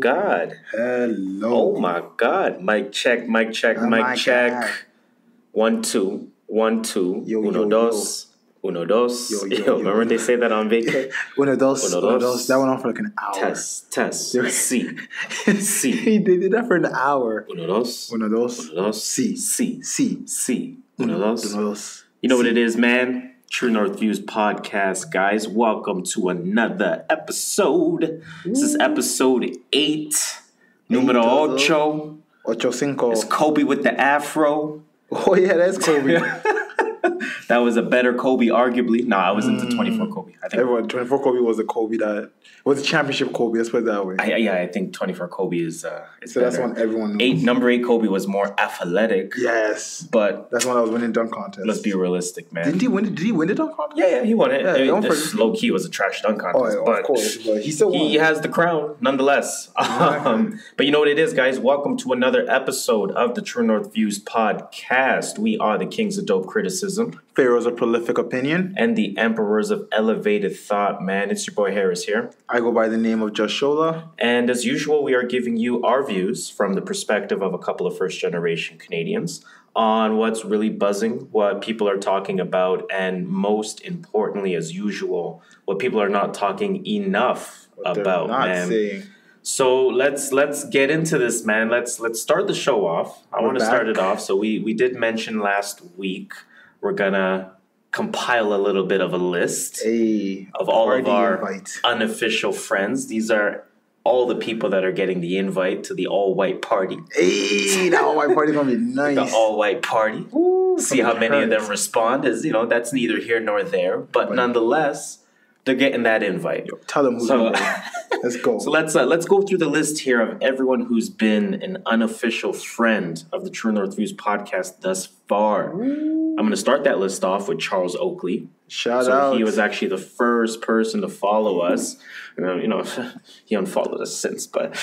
God. Hello. Oh my God. Mic check, mic check, mic check. God. 1 2 1 2. Yo, uno yo, dos. Uno dos. Yo. Remember they say that on vacation? Uno dos. That went on for like an hour. Test. C. He did that for an hour. Uno dos. C. Uno dos. You know what it is, man? True North Views podcast, guys. Welcome to another episode. This is episode 8. Numero ocho. Ocho cinco. It's Kobe with the afro. Oh, yeah, that's Kobe. That was a better Kobe, arguably. No, I was into 24 Kobe. I think. Everyone, 24 Kobe was the Kobe that was the championship Kobe. Let's put it that way. I think 24 Kobe is. So better. That's one everyone knows. Number 8 Kobe was more athletic. Yes, but that's when I was winning dunk contest. Let's be realistic, man. Did he win the dunk contest? Yeah, he won it. Yeah, low key was a trash dunk contest, of course, but he still won. He has the crown, nonetheless. But you know what it is, guys. Welcome to another episode of the True North Views podcast. We are the kings of dope criticism, Pharaohs of Prolific Opinion, and the emperors of elevated thought, man. It's your boy Harris here. I go by the name of JustShola. And as usual, we are giving you our views from the perspective of a couple of first-generation Canadians on what's really buzzing, what people are talking about, and most importantly, as usual, what people are not talking enough about, man. Saying. So let's get into this, man. Let's start the show off. I want to start it off. So we did mention last week we're gonna compile a little bit of a list of all of our unofficial friends. These are all the people that are getting the invite to the all-white party. Hey, the all-white party gonna be nice. The all-white party. Ooh, see how many of them respond. As you know, that's neither here nor there. But nonetheless, they're getting that invite. Yo, tell them who's Let's go. So let's go through the list here of everyone who's been an unofficial friend of the True North Views podcast thus far. I'm going to start that list off with Charles Oakley. Shout out. He was actually the first person to follow us. You know, he unfollowed us since, but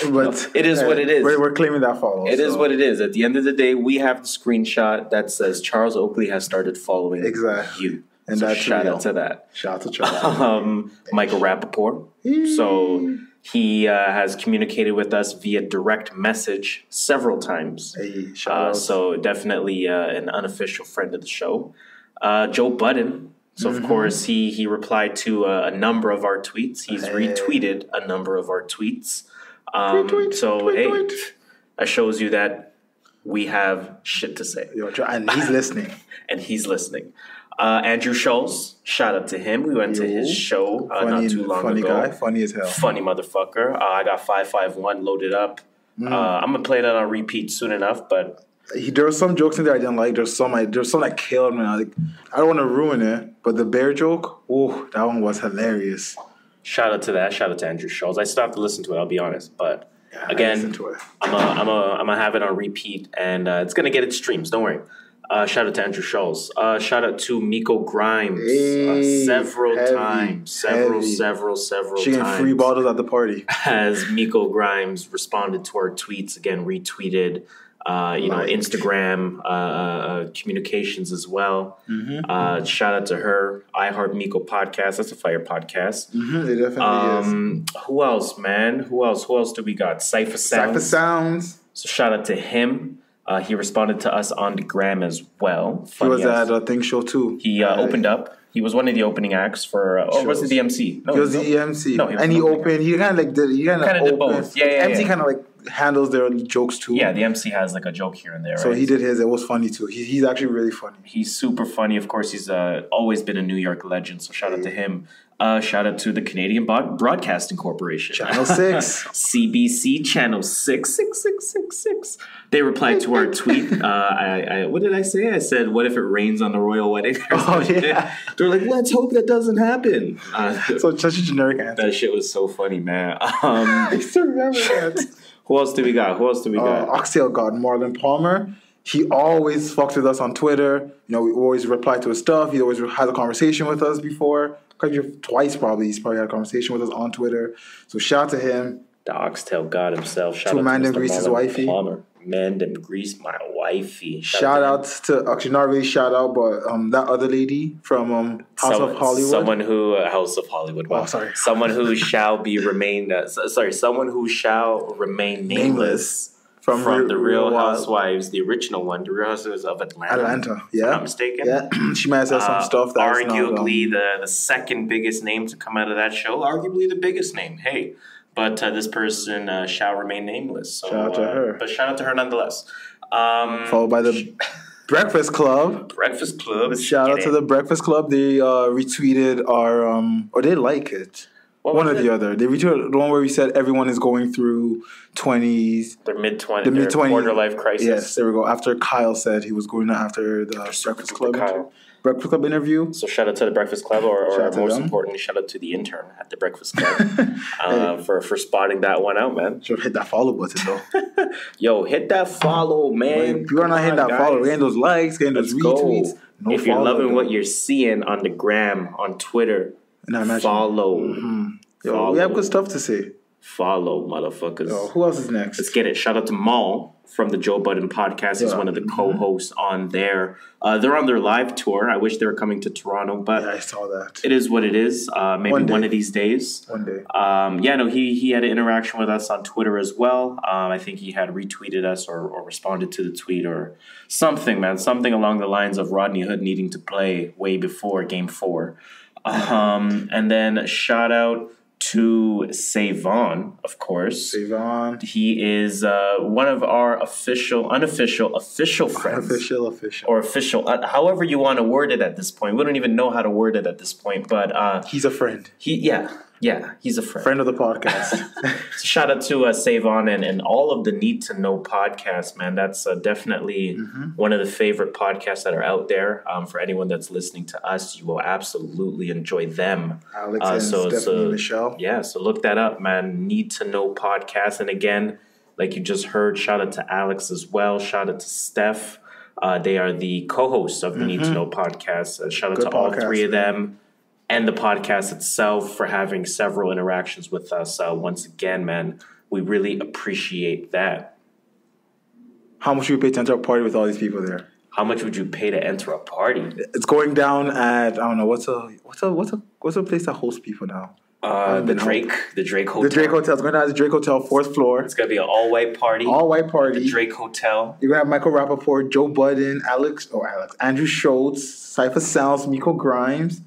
it is what it is. We're claiming that follow. It is what it is. At the end of the day, we have the screenshot that says Charles Oakley has started following you. And so that's shout out to that. Shout out to Charles. Michael Rappaport. So he has communicated with us via direct message several times. Hey, shout out. So definitely an unofficial friend of the show. Joe Budden. So, of course, he replied to a number of our tweets. He's retweeted a number of our tweets. Tweet. That shows you that we have shit to say. And he's listening. Andrew Schultz, shout out to him. We went to his show not too long ago. Funny guy, funny as hell. Funny motherfucker. I got 551 loaded up. I'm going to play that on repeat soon enough, but... There were some jokes in there I didn't like. There's some that killed me. I don't want to ruin it, but the bear joke, that one was hilarious. Shout out to that. Shout out to Andrew Schultz. I still have to listen to it, I'll be honest. But again, I'm gonna have it on repeat, and it's going to get its streams. Don't worry. Shout out to Andrew Schultz. Shout out to Miko Grimes. Several times. She getting free bottles at the party. As Miko Grimes responded to our tweets, again, retweeted, Instagram communications as well. Shout out to her. I Heart Miko podcast. That's a fire podcast. It definitely is. Who else, man? Who else do we got? Cypher Sounds. So shout out to him. He responded to us on the gram as well. He was at a Think Show too. He opened up. He was one of the opening acts for. Was it the MC? No, he was the MC. No, and he opened. He kind of did both. Yeah. MC kind of like handles their jokes too. Yeah, the MC has like a joke here and there. So he did his. It was funny too. He's actually really funny. He's super funny. Of course, he's always been a New York legend. So shout out to him. Shout out to the Canadian Broadcasting Corporation. Channel 6. CBC Channel 6. They replied to our tweet. What did I say? I said, what if it rains on the royal wedding? Yeah. They're like, let's hope that doesn't happen. So such a generic answer. That shit was so funny, man. I still remember that. Who else do we got? Oxtail God, Marlon Palmer. He always fucks with us on Twitter. We always reply to his stuff. He always has a conversation with us before. Twice probably. He's probably had a conversation with us on Twitter. So shout out to him. The Oxtail God himself. Shout out to Mr. Marlon wifey. Palmer. mend and grease my wifey. Shout out to actually not really shout out, but that other lady from House of Hollywood. Someone who House of Hollywood. Well, someone who shall remain nameless. From the Real Housewives, the original one, the Real Housewives of Atlanta. Yeah. If I'm not mistaken. Yeah, she might have said some stuff that's arguably the second biggest name to come out of that show, arguably the biggest name. Hey, but this person shall remain nameless. So, shout out to her. But shout out to her nonetheless. Followed by the Breakfast Club. Breakfast Club. Shout out to the Breakfast Club. They retweeted our, or they like it. One or the other. They retweeted the one where we said everyone is going through 20s. Their mid-20s. The mid-20s. Quarter-life crisis. Yes, there we go. After Kyle said he was going after the Breakfast Club. Breakfast Club interview. So shout out to the Breakfast Club, or most importantly, shout out to the intern at the Breakfast Club for spotting that one out, man. Should hit that follow button, though. Yo, hit that follow, man. If you are not hitting that follow, getting those likes, getting those retweets. If you're loving what you're seeing on the gram, on Twitter, follow. Mm-hmm. Yo, we have good stuff to say. Follow, motherfuckers. Yo, who else is next? Let's get it. Shout out to Maul from the Joe Budden podcast. He's one of the co-hosts on there. They're on their live tour. I wish they were coming to Toronto, but yeah, I saw that. It is what it is. Maybe one of these days. One day. He had an interaction with us on Twitter as well. I think he had retweeted us or responded to the tweet or something, man. Something along the lines of Rodney Hood needing to play way before Game 4. And then shout out to Savon, of course. Savon. He is one of our unofficial friends. Unofficial. Or official. However you want to word it at this point. We don't even know how to word it at this point, but... he's a friend. Yeah, he's a friend. Friend of the podcast. So shout out to Savon and all of the Need to Know podcasts, man. That's definitely one of the favorite podcasts that are out there. For anyone that's listening to us, you will absolutely enjoy them. Alex and Stephanie and Michelle. Yeah, so look that up, man. Need to Know podcast. And again, like you just heard, shout out to Alex as well. Shout out to Steph. They are the co-hosts of the Need to Know podcast. Shout out to all three of them. And the podcast itself for having several interactions with us. Once again, man, we really appreciate that. How much would you pay to enter a party with all these people there? How much would you pay to enter a party? It's going down at, I don't know, what's a place that hosts people now? The Drake Hotel. The Drake Hotel. It's going down at the Drake Hotel, 4th floor. It's going to be an all-white party. All-white party. The Drake Hotel. You're going to have Michael Rappaport, Joe Budden, Andrew Schultz, Cypher Sounds, Miko Grimes.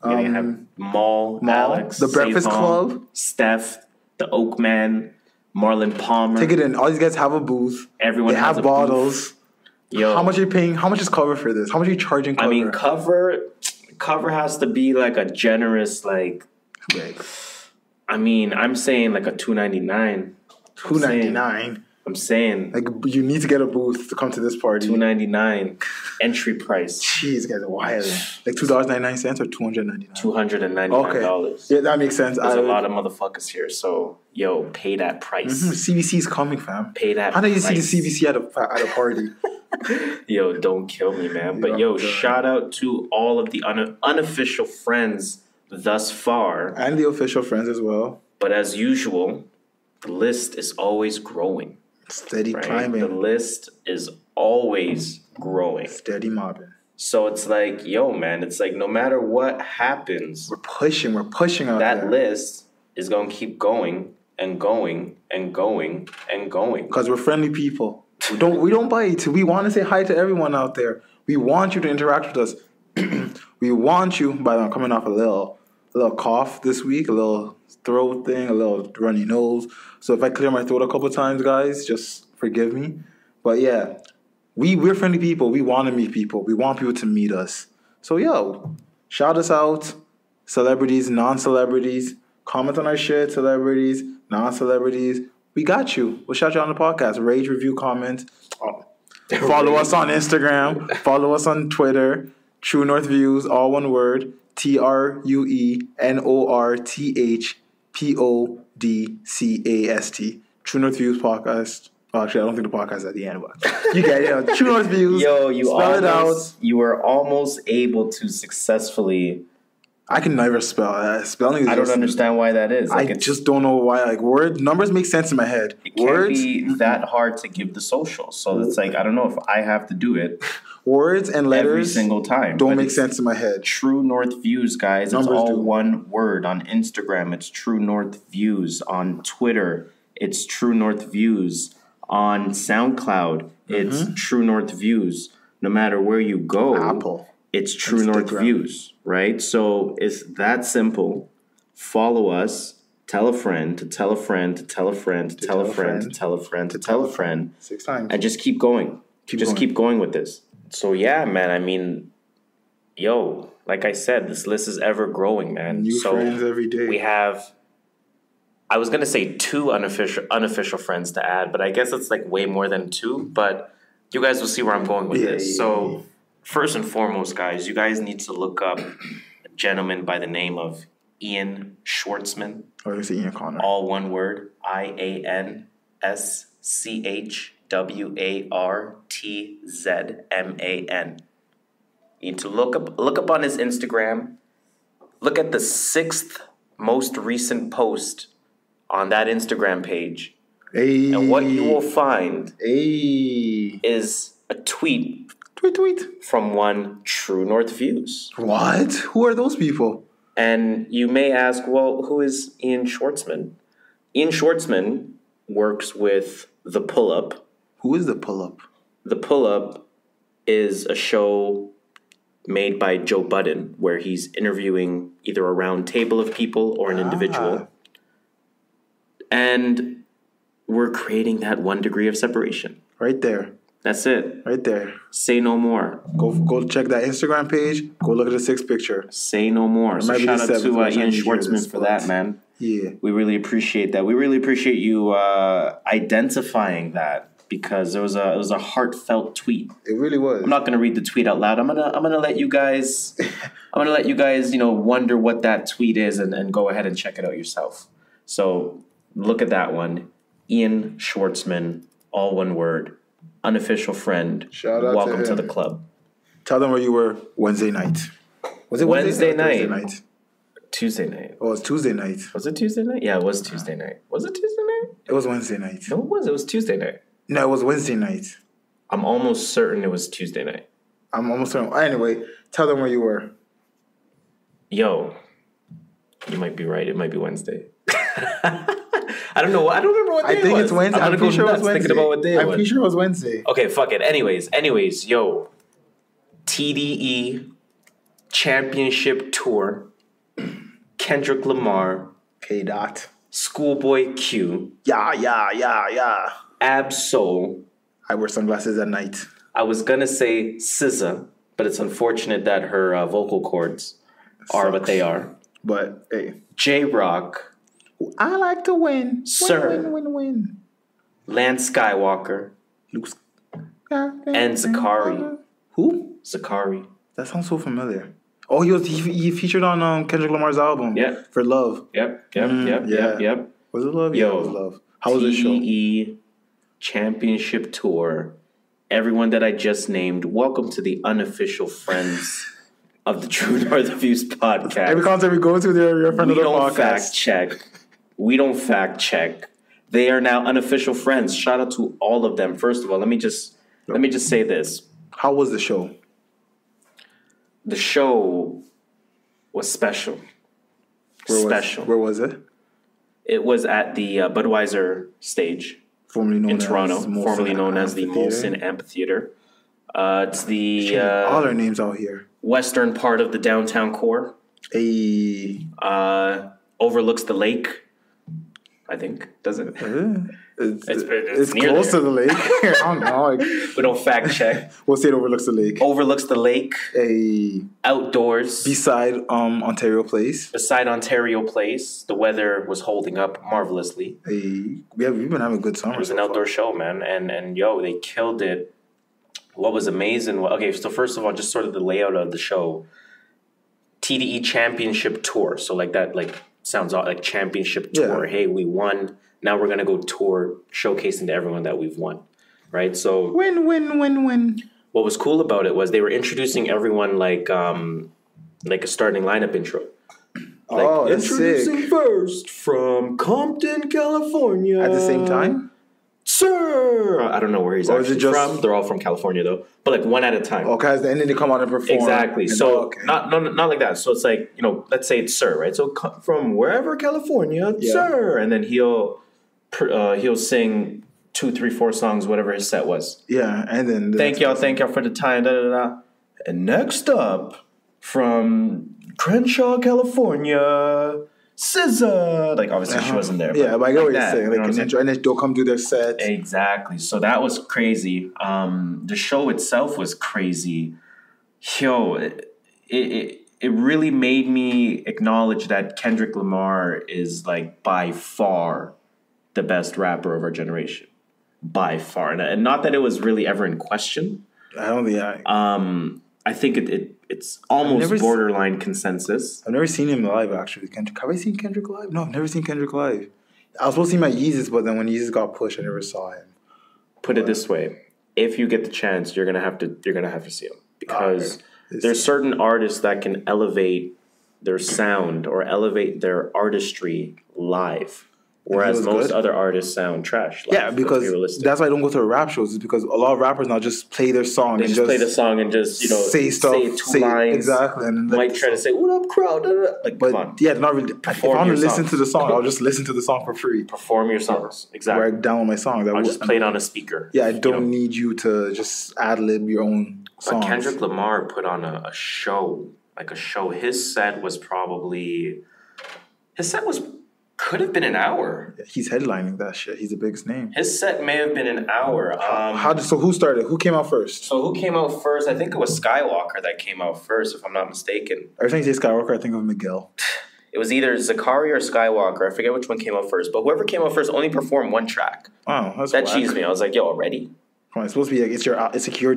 You're going to have Maul, Alex, The Breakfast Club, Steph, the Oakman, Marlon Palmer. Take it in. All these guys have a booth. Everyone has have bottles. Yo, how much are you paying? How much is cover for this? How much are you charging cover? I mean, cover has to be like a generous, like, I mean, I'm saying like a $2.99. $2.99. I'm saying, like, you need to get a booth to come to this party. $2.99 entry price. Jeez, guys are wild. Like $2.99 or $299. $299. Okay. Yeah, that makes sense. There's a lot of motherfuckers here, so yo, pay that price. CBC's coming, fam. Pay that. How do you see the CBC at a party? Yo, don't kill me, man. But yo, shout out to all of the unofficial friends thus far, and the official friends as well. But as usual, the list is always growing. Steady climbing. The list is always growing. Steady mobbing. So it's like, yo, man, it's like no matter what happens, we're pushing out that there. list is going to keep going and going and going and going. Because we're friendly people. We don't bite. We want to say hi to everyone out there. We want you to interact with us. We want you, by the way, I'm coming off a little cough this week, a little throat thing, a little runny nose. So if I clear my throat a couple times, guys, just forgive me. But yeah, we're friendly people. We want to meet people. We want people to meet us. So yo, shout us out, celebrities, non-celebrities. Comment on our shit, celebrities, non-celebrities. We got you. We'll shout you on the podcast. Rate, review, comment. Follow us on Instagram. Follow us on Twitter. True North Views, all one word. TrueNorthPodcast. True North Views podcast. Oh, actually, I don't think the podcast is at the end, but you get it. True North Views. Yo, spell it out. You were almost able to successfully I can never spell that. Spelling is I don't understand why that is. Like, I just don't know why. Like, numbers make sense in my head. It can't be that hard to give the social. So it's like, I don't know if I have to do it. Words and letters every single time don't make sense in my head. True North Views, guys. Numbers it's all one word. On Instagram, it's True North Views. On Twitter, it's True North Views. On SoundCloud, it's True North Views. No matter where you go, Apple. It's True North Views, right? So it's that simple. Follow us. Tell a friend to tell a friend to tell a friend to tell a friend to tell a friend to tell a friend. 6 times. And just keep going. Keep going with this. So yeah, man. I mean, like I said, this list is ever growing, man. New friends every day. We have. I was gonna say 2 unofficial friends to add, but I guess it's like way more than 2. But you guys will see where I'm going with this. So. First and foremost, guys, you guys need to look up a gentleman by the name of Ian Schwartzman. Oh, you say Ian Connor. All one word. IANSCHWARTZMAN. You need to look up on his Instagram. Look at the 6th most recent post on that Instagram page. Hey. And what you will find is a tweet. Tweet. From one True North Views. What? Who are those people? And you may ask, well, who is Ian Schwartzman? Ian Schwartzman works with The Pull-Up. Who is The Pull-Up? The Pull-Up is a show made by Joe Budden where he's interviewing either a round table of people or an individual. And we're creating that 1 degree of separation. Right there. That's it. Right there. Say no more. Go check that Instagram page. Go look at the 6th picture. Say no more. So shout out to Ian Schwartzman for that, man. Yeah. We really appreciate that. We really appreciate you identifying that because it was a heartfelt tweet. It really was. I'm not gonna read the tweet out loud. I'm gonna let you guys wonder what that tweet is and go ahead and check it out yourself. So look at that one. Ian Schwartzman, all one word. Unofficial friend. Shout out Welcome to the club. Tell them where you were Wednesday night. Was it Wednesday night? Night? Tuesday night. Oh, it was Tuesday night. Was it Tuesday night? Yeah, it was Tuesday night. Was it Tuesday night? It was Wednesday night. No, it was. It was Tuesday night. No, it was Wednesday night. I'm almost certain it was Tuesday night. I'm almost certain. Anyway, tell them where you were. Yo, you might be right. It might be Wednesday. I don't know. I don't remember what day it was. I think it's Wednesday. I'm pretty sure it was Wednesday. Thinking about what day it was. I'm pretty sure it was Wednesday. Okay, fuck it. Anyways, yo. TDE Championship Tour. Kendrick Lamar. K-Dot. Schoolboy Q. Yeah. Absol. I wear sunglasses at night. I was going to say SZA, but it's unfortunate that her vocal cords are what they are. But, hey. J-Rock. I like to win. Sir. Win. Lance Skywalker. Luke. And Zakari. Who? Zakari. That sounds so familiar. Oh, he featured on Kendrick Lamar's album. Yeah. For Love. Yep. Was it Love? Yo, yeah, it was Love. How was the show? TDE Championship Tour. Everyone that I just named, welcome to the Unofficial Friends of the True North Views podcast. Every concert we go to, they're your friend of the podcast. We don't fact check. They are now unofficial friends. Shout out to all of them. First of all, let me just say this. How was the show? The show was special. Where was it? It was at the Budweiser stage. Formerly known in Toronto, formerly known as the Molson Amphitheater. It's the all their names out here. Western part of the downtown core. Overlooks the lake. I think, doesn't it? It's close to the lake. I don't know. We don't fact check. We'll say it overlooks the lake. Overlooks the lake. Outdoors. Beside Ontario Place. Beside Ontario Place. The weather was holding up marvelously. We've been having a good summer. It was an outdoor show, man. And yo, they killed it. What was amazing. Okay, so first of all, just sort of the layout of the show. TDE Championship Tour. So like that, sounds like championship tour. Yeah. Hey, we won. Now we're going to go tour showcasing to everyone that we've won. Right? So win. What was cool about it was they were introducing everyone like a starting lineup intro. Like, oh, that's introducing sick. first from Compton, California. At the same time? Sir! I don't know where he's actually from. They're all from California, though. But like one at a time. Okay, and then they come out and perform. Exactly. So not like that. So it's like, let's say it's Sir, right? So from wherever, California, Sir. And then he'll sing 2, 3, 4 songs, whatever his set was. Yeah, and then... Thank y'all for the time, da-da-da. And next up, from Crenshaw, California... SZA, like obviously she wasn't there. Yeah, but I get what you're saying. Like an intro, and then they'll come do their set. Exactly. So that was crazy. The show itself was crazy. Yo, it really made me acknowledge that Kendrick Lamar is like by far the best rapper of our generation, by far, and not that it was really ever in question. I don't think I think it's almost borderline consensus. I've never seen him live, actually. Have I seen Kendrick live? No, I've never seen Kendrick live. I was supposed to see my Yeezus, but then when Yeezus got pushed, I never saw him. Put it this way: if you get the chance, you're gonna have to see him, because there's certain artists that can elevate their sound or elevate their artistry live. Whereas most other artists sound trash. Yeah, because that's why I don't go to rap shows. Is because a lot of rappers now just play their song. They just play the song and just say stuff, say 2 lines. Exactly, and might try to say "What up, crowd?" Like, but come on. Yeah, not really. If I want to listen to the song, I'll just listen to the song for free. Perform your songs, exactly. Write down my songs. I'll just play it on a speaker. Yeah, I don't need you to just ad lib your own songs. But Kendrick Lamar put on a show, His set was could have been an hour. Yeah, he's headlining that shit. He's the biggest name. His set may have been an hour. So who started? Who came out first? So who came out first? I think it was Skywalker that came out first, if I'm not mistaken. Every time you say Skywalker, I think of Miguel. It was either Zakari or Skywalker. I forget which one came out first. But whoever came out first only performed one track. Oh, that's that cheesed me. I was like, yo, already? Come on, it's supposed to be like it's like your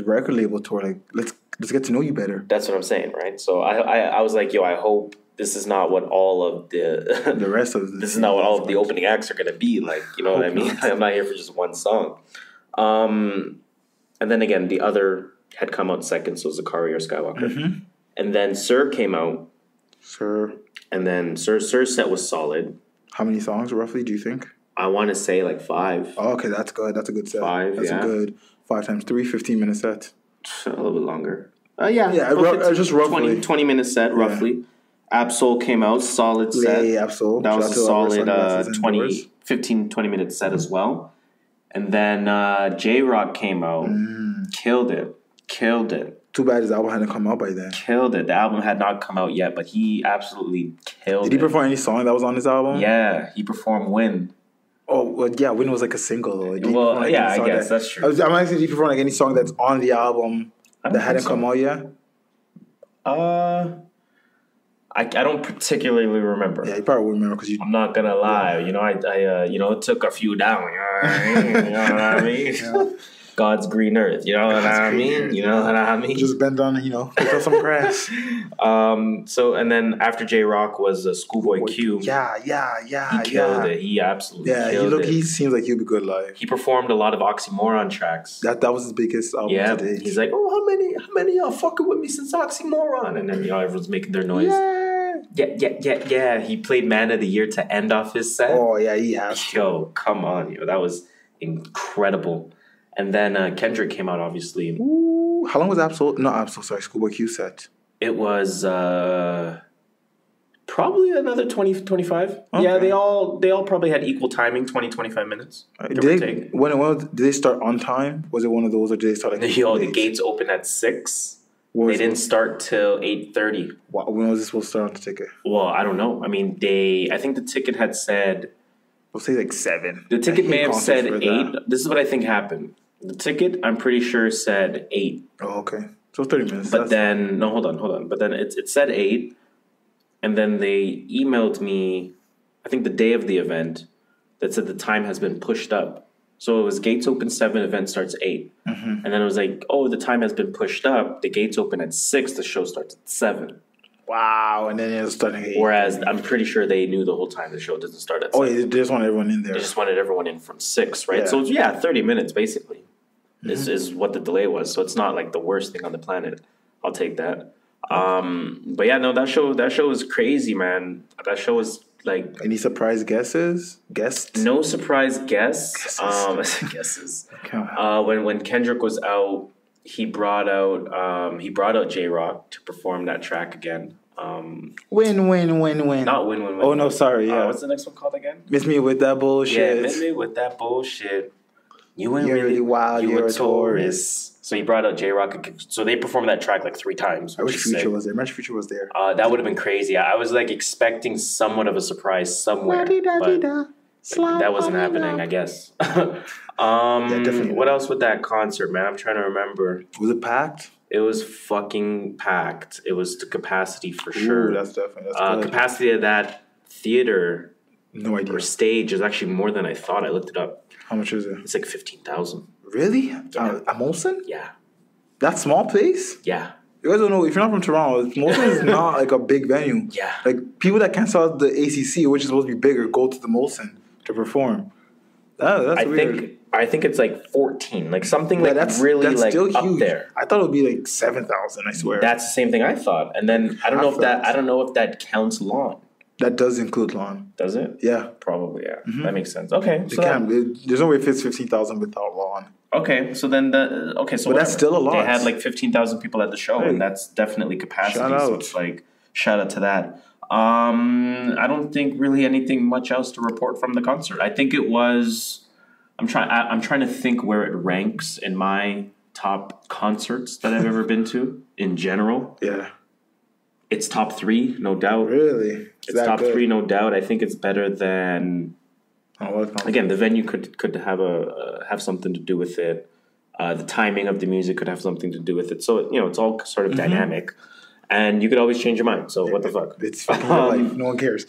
record label tour. Like let's get to know you better. That's what I'm saying, right? So I was like, yo, I hope this is not what all of the rest of this is not what all of the opening acts are gonna be like. You know what I mean? I'm not here for just one song. And then again, the other had come out second, so Zakari or Skywalker. Mm-hmm. And then Sir came out. Sir. And then Sir's set was solid. How many songs roughly do you think? I want to say like 5. Oh, okay, that's good. That's a good set. 5, that's a good 5 times 3, 15-minute set. A little bit longer. Yeah, just roughly. 20-minute set, roughly. Yeah. Absol came out, solid set. Yeah, Absol. That was a solid 15-20-minute set as well. And then J-Rock came out, killed it. Too bad his album hadn't come out by then. Killed it. The album had not come out yet, but he absolutely killed it. Did he perform any song that was on his album? Yeah, he performed Win. Oh, well, yeah, Win was like a single, though. I guess that's true. I'm asking, did he perform like any song that's on the album that hadn't come out yet? I don't particularly remember. Yeah, you probably wouldn't remember because I'm not gonna lie. You know, I took a few down. You know what I mean? Yeah. God's green earth. You know what I mean? You know what I mean? Just bend on, pick up some grass. So and then after J-Rock was Schoolboy Q. Yeah. He killed it. He absolutely killed it. He seems like he'll be good live. He performed a lot of Oxymoron tracks. That was his biggest album to date. He's like, how many y'all fucking with me since Oxymoron? And then everyone's making their noise. Yeah. He played Man of the Year to end off his set. Oh yeah, he has. Yo, come on, that was incredible. And then Kendrick came out, obviously. Ooh, how long was Schoolboy Q set? It was probably another 20, 25. Okay. Yeah, they all probably had equal timing, 20, 25 minutes. Did they start on time? Was it one of those, or did they start like... the gates opened at 6. They didn't start till 8:30. When was this supposed to start on the ticket? Well, I don't know. I mean, I think the ticket had said... We'll say like 7. The ticket may have said 8. This is what I think happened. The ticket, I'm pretty sure, said 8. Oh, okay. So 30 minutes. But then, no, hold on. But then it said 8. And then they emailed me, I think the day of the event, that said the time has been pushed up. So it was gates open 7, event starts 8. Mm-hmm. And then it was like, the time has been pushed up. The gates open at 6, the show starts at 7. Wow, and then it was starting at 8. Whereas I'm pretty sure they knew the whole time the show doesn't start at 7. Oh, they just wanted everyone in there. They just wanted everyone in from 6, right? Yeah. So 30 minutes basically is what the delay was. So it's not like the worst thing on the planet. I'll take that. But yeah, no, that show was crazy, man. That show was like... Any surprise guests? No surprise guests. Guesses. When Kendrick was out, he brought out J-Rock to perform that track again. Win. Not win. Oh no, sorry. Yeah. What's the next one called again? Miss me with that bullshit. Yeah, miss me with that bullshit. You're really wild. You're a tourist. So he brought out J-Rock. So they performed that track like 3 times. I wish Future was there. Imagine Future was there. That would have been crazy. I was like expecting somewhat of a surprise somewhere, but that wasn't happening, I guess. What else with that concert, man? I'm trying to remember. Was it packed? It was fucking packed. It was to capacity for sure. That's definitely good. Capacity of that theater, no idea, or stage is actually more than I thought. I looked it up. How much is it? It's like 15,000. Really? At Molson? Yeah. That small place? Yeah. You guys don't know, if you're not from Toronto, Molson is not like a big venue. Yeah. Like people that can't sell the ACC, which is supposed to be bigger, go to the Molson to perform. That's weird. I think it's like 14, like something like that's like still up huge. There. I thought it would be like 7,000. I swear. That's the same thing I thought. And then I don't know if that counts lawn. That does include lawn. Does it? Yeah, probably. Yeah, that makes sense. Okay, so there's no way it fits 15,000 without lawn. Okay, so then but that's still a lot. They had like 15,000 people at the show, and that's definitely capacity. So it's like shout out to that. I don't think really anything much else to report from the concert. I think it was. I'm trying to think where it ranks in my top concerts that I've ever been to in general. Yeah. It's top 3, no doubt. Really? It's top 3, no doubt. I think it's better than. Again, the venue could have something to do with it. The timing of the music could have something to do with it. So it's all sort of dynamic, and you could always change your mind. So what the fuck? It's fucking life. No one cares.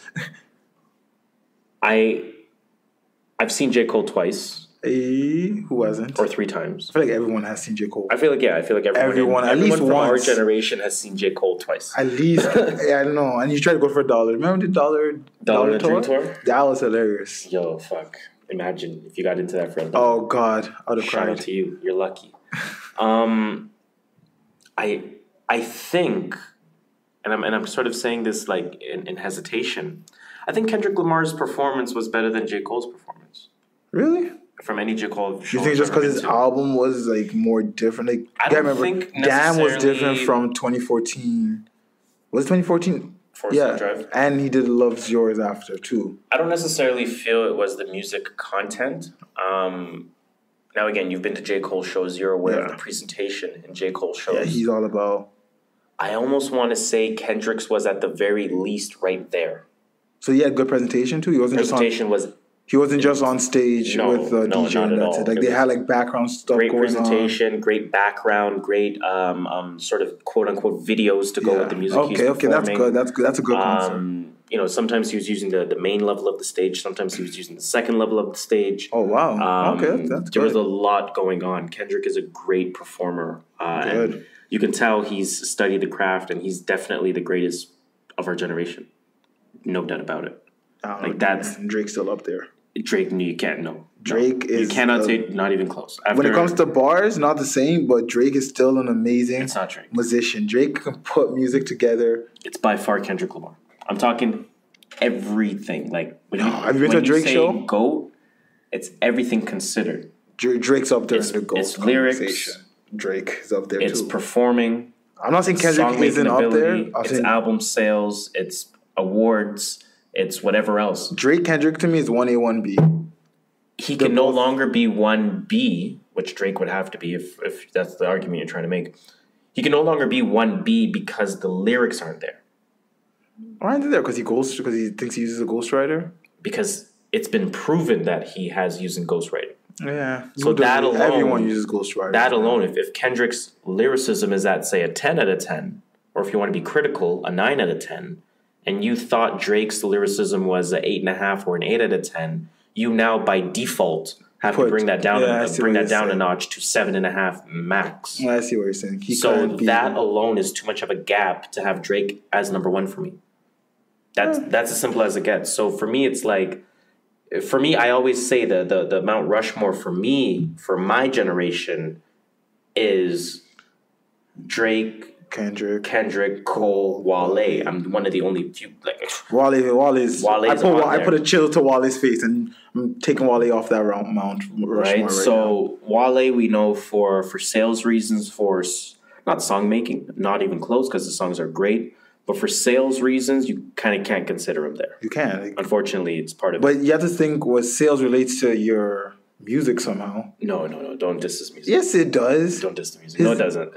I've seen J. Cole twice. Who hasn't? Or 3 times. I feel like everyone has seen J. Cole. I feel like everyone at least from once. Our generation has seen J. Cole twice. At least, I don't know. And you try to go for $1. Remember the dollar tour? That was hilarious. Yo, fuck. Imagine if you got into that for $1. Oh God, I would have cried. Shout out to you. You're lucky. I think, and I'm sort of saying this like in hesitation. I think Kendrick Lamar's performance was better than J. Cole's performance. Really? From any J. Cole show. You think just because his album was like more different? Like I don't think Damn was different from 2014. Was it 2014? Yeah, Drive. And he did Love's Yours after too. I don't necessarily feel it was the music content. Now again, you've been to J. Cole shows. You're aware of the presentation in J. Cole shows. Yeah, he's all about. I almost want to say Kendrick's was at the very least right there. So he had good presentation too. He wasn't just on stage with the DJ and that's it. Like they had like background stuff going on. Great presentation, great background, great sort of quote unquote videos to go with the music. Okay, that's good. That's a good concept. Sometimes he was using the main level of the stage. Sometimes he was using the second level of the stage. Oh wow! Okay, that's good. There was a lot going on. Kendrick is a great performer. Good. You can tell he's studied the craft, and he's definitely the greatest of our generation. No doubt about it. Drake's still up there. Drake, you can't. No, Drake is. You cannot say not even close. When it comes to bars, not the same, but Drake is still an amazing musician. Drake can put music together. It's by far Kendrick Lamar. I'm talking everything. Like have you been to a Drake show? GOAT, it's everything considered. Drake's up there in the GOAT. It's lyrics. Drake is up there It's performing. I'm not saying Kendrick isn't up there. It's album sales. It's awards. It's whatever else. Drake Kendrick to me is 1A, 1B. He can no longer be 1B, which Drake would have to be if that's the argument you're trying to make. He can no longer be 1B because the lyrics aren't there. Aren't they there because he thinks he uses a ghostwriter? Because it's been proven that he has using ghostwriting. Yeah. So that alone, everyone uses ghostwriters. That alone, if Kendrick's lyricism is at, say, a 10 out of 10, or if you want to be critical, a 9 out of 10, and you thought Drake's lyricism was an 8.5 or an 8 out of 10, you now by default have to bring that down a notch to 7.5 max. I see what you're saying. So that alone is too much of a gap to have Drake as number 1 for me. That's as simple as it gets. So for me, it's like, I always say the Mount Rushmore for me, for my generation, is Drake, Kendrick, Cole, Wale. I'm one of the only few Wale's. I put a chill to Wale's face, and I'm taking Wale off that Mount Rushmore right so now. Wale we know for sales reasons, for not song making, not even close because the songs are great. But for sales reasons, you kind of can't consider him there. You can. Unfortunately, it's part of it. But you have to think what sales relates to your music somehow. No. Don't diss his music. Yes, it does. Don't diss the music. No, it doesn't.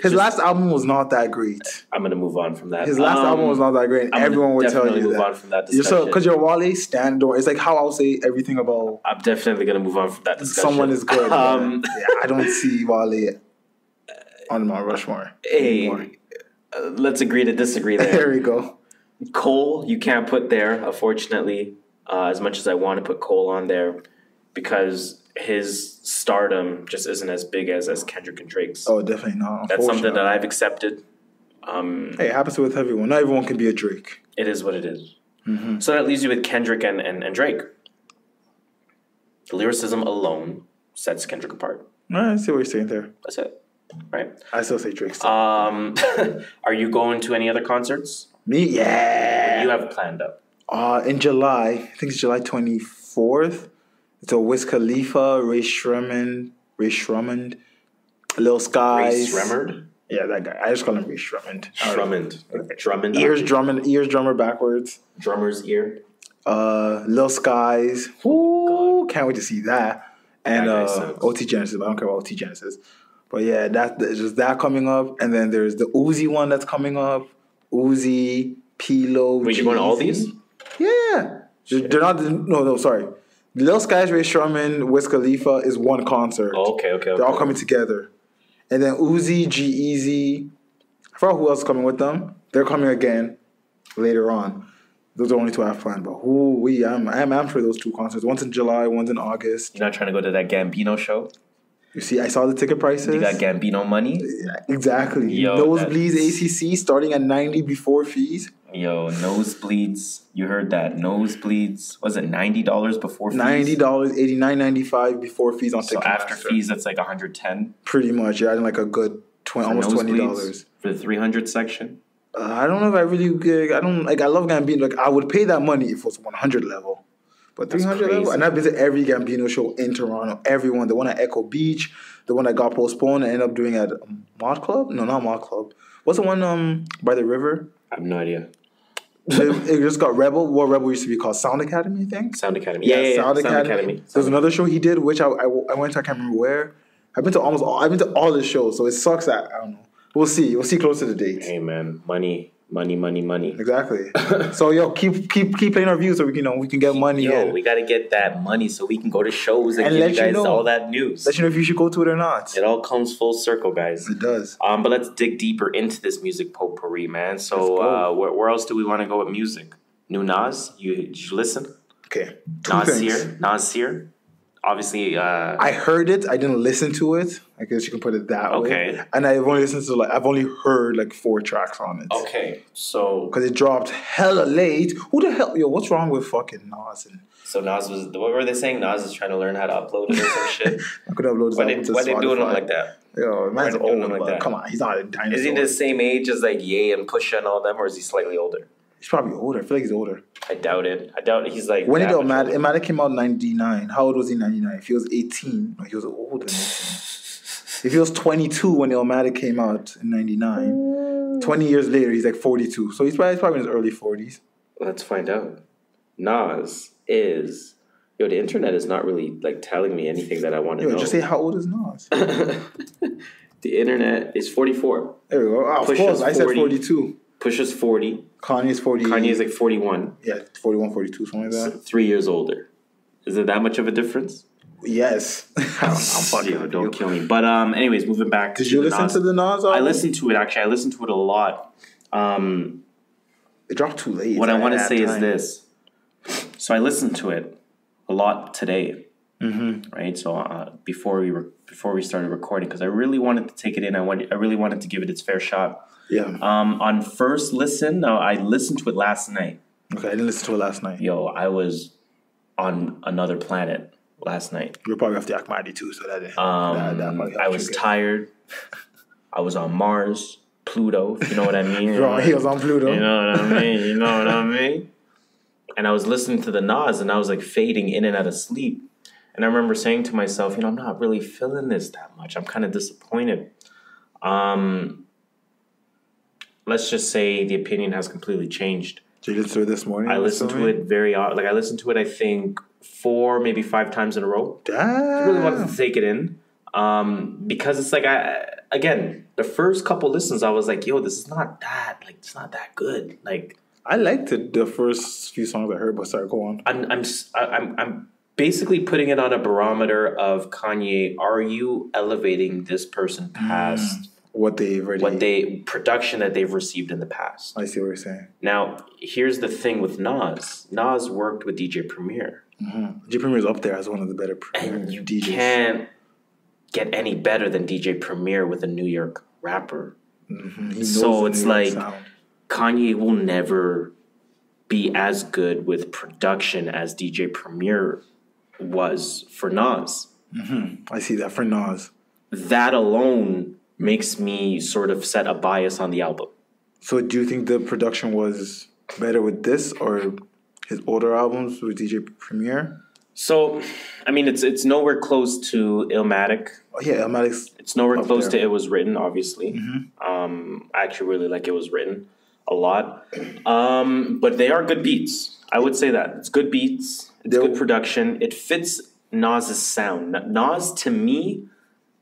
His last album was not that great. I'm going to move on from that. His last album was not that great. Everyone would tell you move that. On from that discussion. Because you're Wale stand, or it's like how I'll say everything about... I'm definitely going to move on from that discussion. Someone is good. I don't see Wale on Mount Rushmore anymore. Let's agree to disagree there. There we go. Cole, you can't put there, unfortunately, as much as I want to put Cole on there, because his stardom just isn't as big as Kendrick and Drake's. Oh, definitely not. That's something that I've accepted. Hey, it happens with everyone. Not everyone can be a Drake. It is what it is. Mm-hmm. So that leaves you with Kendrick and Drake. The lyricism alone sets Kendrick apart. I see what you're saying there. That's it. Right. I still say Drake. Are you going to any other concerts? Me? Yeah. What do you have planned up? In July, I think it's July 24th. It's a Wiz Khalifa, Ray Shremmerd, Lil Skies. Ray Shremmerd? Yeah, that guy. I just call him Ray Shremmerd. Drummond. Ears drummer backwards. Drummer's ear. Lil Skies. Ooh, can't wait to see that. And OT Genesis. I don't care about OT Genesis. But yeah, there's just that coming up. And then there's the Uzi one that's coming up. Uzi, P-Lo, Wait, you're going to all these? Yeah. They're not... No, sorry. Lil Skies, Ray Shremmerd, Wiz Khalifa is one concert. Oh, okay. They're all coming together. And then Uzi, G-Eazy. I forgot who else is coming with them. They're coming again later on. Those are the only two I have planned. But I'm for those two concerts. One's in July, one's in August. You're not trying to go to that Gambino show? You see, I saw the ticket prices. You got Gambino money? Yeah, exactly. Nosebleeds ACC starting at $90 before fees. Yo, nosebleeds. You heard that. Nosebleeds. Was it $90 before fees? $90, $89.95 before fees on Ticketmaster. So after fees, that's like $110? Pretty much. You're adding like a good almost $20. For the 300 section? I don't know if I really... I love Gambino. Like, I would pay that money if it was 100 level. But 300 level, and I've been to every Gambino show in Toronto. Everyone. The one at Echo Beach, the one that got postponed and ended up doing at Mod Club? No, not Mod Club. What's the one by the river? I have no idea. It just got Rebel. What Rebel used to be called? Sound Academy, I think? Sound Academy. Yeah, Sound Academy. There's another show he did, which I went to, I can't remember where. I've been to all his shows, so it sucks that, I don't know. We'll see. We'll see closer to the date. Hey, man. Money. Exactly. So yo, keep playing our views so we can get money. Yo, we gotta get that money so we can go to shows and give you guys all that news. Let you know if you should go to it or not. It all comes full circle, guys. It does. But let's dig deeper into this music potpourri, man. So where else do we want to go with music? New Nas? Did you listen? Okay. Nasir. Obviously, I heard it. I didn't listen to it. I guess you can put it that way. Okay. And I've only heard 4 tracks on it. Okay, so because it dropped hella late. Who the hell? Yo, what's wrong with fucking Nas? So Nas was. What were they saying? Nas is trying to learn how to upload it or some shit. I could upload it. Why they doing him like that? Yo, man's old. Like that? Come on, he's not a dinosaur. Is he the same age as like Ye and Pusha and all them, or is he slightly older? He's probably older. I feel like he's older. I doubt it. He's like... When did it might have came out in 99. How old was he in 99? If he was 18, no, he was older than 18. If he was 22 when Illmatic came out in 99, 20 years later, he's like 42. So he's probably in his early 40s. Let's find out. Nas is... Yo, the internet is not really like telling me anything that I want to know. Just say how old is Nas? The internet is 44. There we go. Oh, of course, I said 42. Pusha's 40. Kanye's 40. Kanye's like 41. Yeah, 41, 42, something like that. So 3 years older. Is it that much of a difference? Yes. I'm fucking Yo, don't kill me. But anyways, moving back. Did you listen to the Nas album? I listened to it, actually. I listened to it a lot. It dropped too late. What I want to say is this. So I listened to it a lot today. Mm-hmm. Right? So before we started recording, because I really wanted to take it in. I really wanted to give it its fair shot. Yeah. On first listen, I listened to it last night. Okay, I didn't listen to it last night. Yo, I was on another planet last night. You were probably off the Akmadi too, so that I was tired. I was on Mars. Pluto, if you know what I mean. He was on Pluto. You know what I mean? And I was listening to the Nas, and I was like fading in and out of sleep. And I remember saying to myself, I'm not really feeling this that much. I'm kind of disappointed. Let's just say the opinion has completely changed. Did you listen to it this morning? I listened to it I listened to it, I think, 4, maybe 5 times in a row. Damn. I really wanted to take it in. Because it's like, the first couple listens, I was like, yo, this is not that, it's not that good. Like, I liked it, the first few songs I heard, but sorry, go on. I'm basically putting it on a barometer of Kanye. Are you elevating this person past production that they've received in the past? I see what you're saying. Now, here's the thing with Nas. Nas worked with DJ Premier. Mm-hmm. DJ Premier is up there as one of the better and you DJs. Can't get any better than DJ Premier with a New York rapper. Mm-hmm. So it's like Kanye will never be as good with production as DJ Premier was for Nas. Mm-hmm. I see that for Nas. That alone makes me sort of set a bias on the album. So do you think the production was better with this or his older albums with DJ Premier? So, I mean, it's nowhere close to Illmatic. Oh, yeah, Illmatic's It's nowhere close to It Was Written, obviously. Mm-hmm. I actually really like It Was Written a lot. But they are good beats. I would say that. It's good beats. It's good production. It fits Nas's sound. Nas, to me,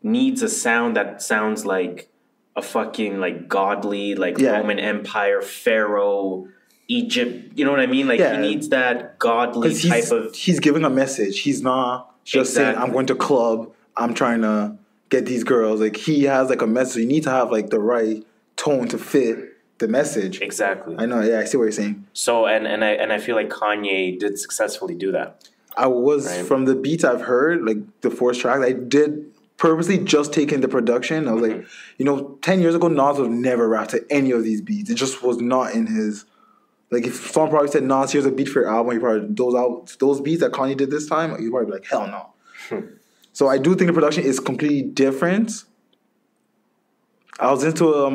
needs a sound that sounds like a fucking, godly, Roman Empire, Pharaoh, Egypt. You know what I mean? He needs that godly type of... He's giving a message. He's not just saying, I'm going to club, I'm trying to get these girls. He has, a message. You need to have, the right tone to fit the message. Exactly. I know, yeah, I see what you're saying. So, and I feel like Kanye did successfully do that. I was, from the beats I've heard, the 4 tracks, I did purposely just take in the production. I was like, 10 years ago, Nas would have never rapped to any of these beats. It just was not in his... if someone probably said, Nas, here's a beat for your album, he probably, those beats that Kanye did this time, he'd probably be like, hell no. So I do think the production is completely different. I was into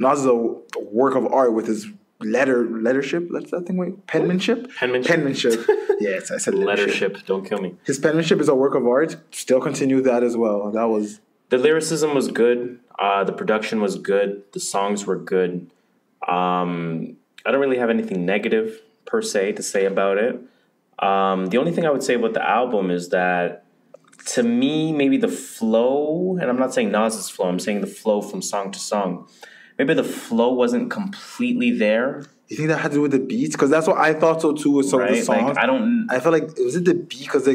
Nas is a work of art with his lettership. That's that thing. Wait, penmanship. Yes, I said lettership. Don't kill me. His penmanship is a work of art. Still continue that as well. That was the lyricism was good. The production was good. The songs were good. I don't really have anything negative per se to say about it. The only thing I would say about the album is that, to me, maybe the flow, and I'm not saying Nas's flow, I'm saying the flow from song to song. Maybe the flow wasn't completely there. You think that had to do with the beats? Because that's what I thought so too with some of the songs. I felt like, was it the beat? Because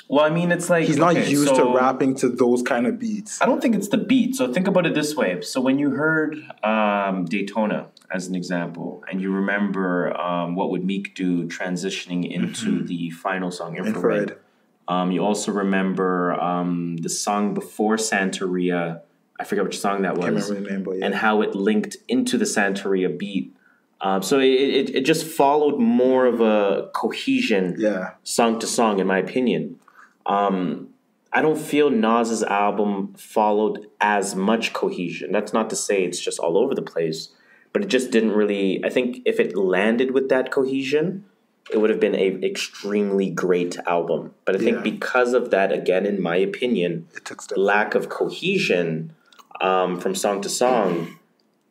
well, I mean, it's like... he's not used to rapping to those kind of beats. I don't think it's the beat. So think about it this way. So when you heard Daytona, as an example, and you remember What Would Meek Do transitioning into the final song, Infrared. You also remember the song before Santeria. I forget which song that was. Can't remember the name, but yeah. And how it linked into the Santeria beat. So it just followed more of a cohesion song to song, in my opinion. I don't feel Nas's album followed as much cohesion. That's not to say it's just all over the place, but it just didn't really... I think if it landed with that cohesion, it would have been an extremely great album. But I think because of that, again, in my opinion, lack of cohesion from song to song,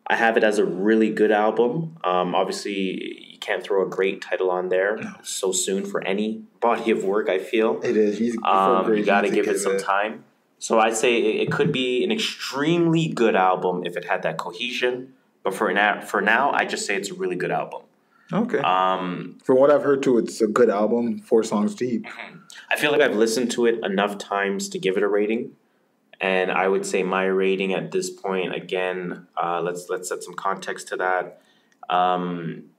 I have it as a really good album. Obviously, you can't throw a great title on there so soon for any body of work, I feel. It is. You got to give it some time. So I'd say it could be an extremely good album if it had that cohesion. But for now, I just say it's a really good album. Okay. From what I've heard too, it's a good album, 4 songs deep. I feel like I've listened to it enough times to give it a rating. And I would say my rating at this point, again, let's set some context to that. I'm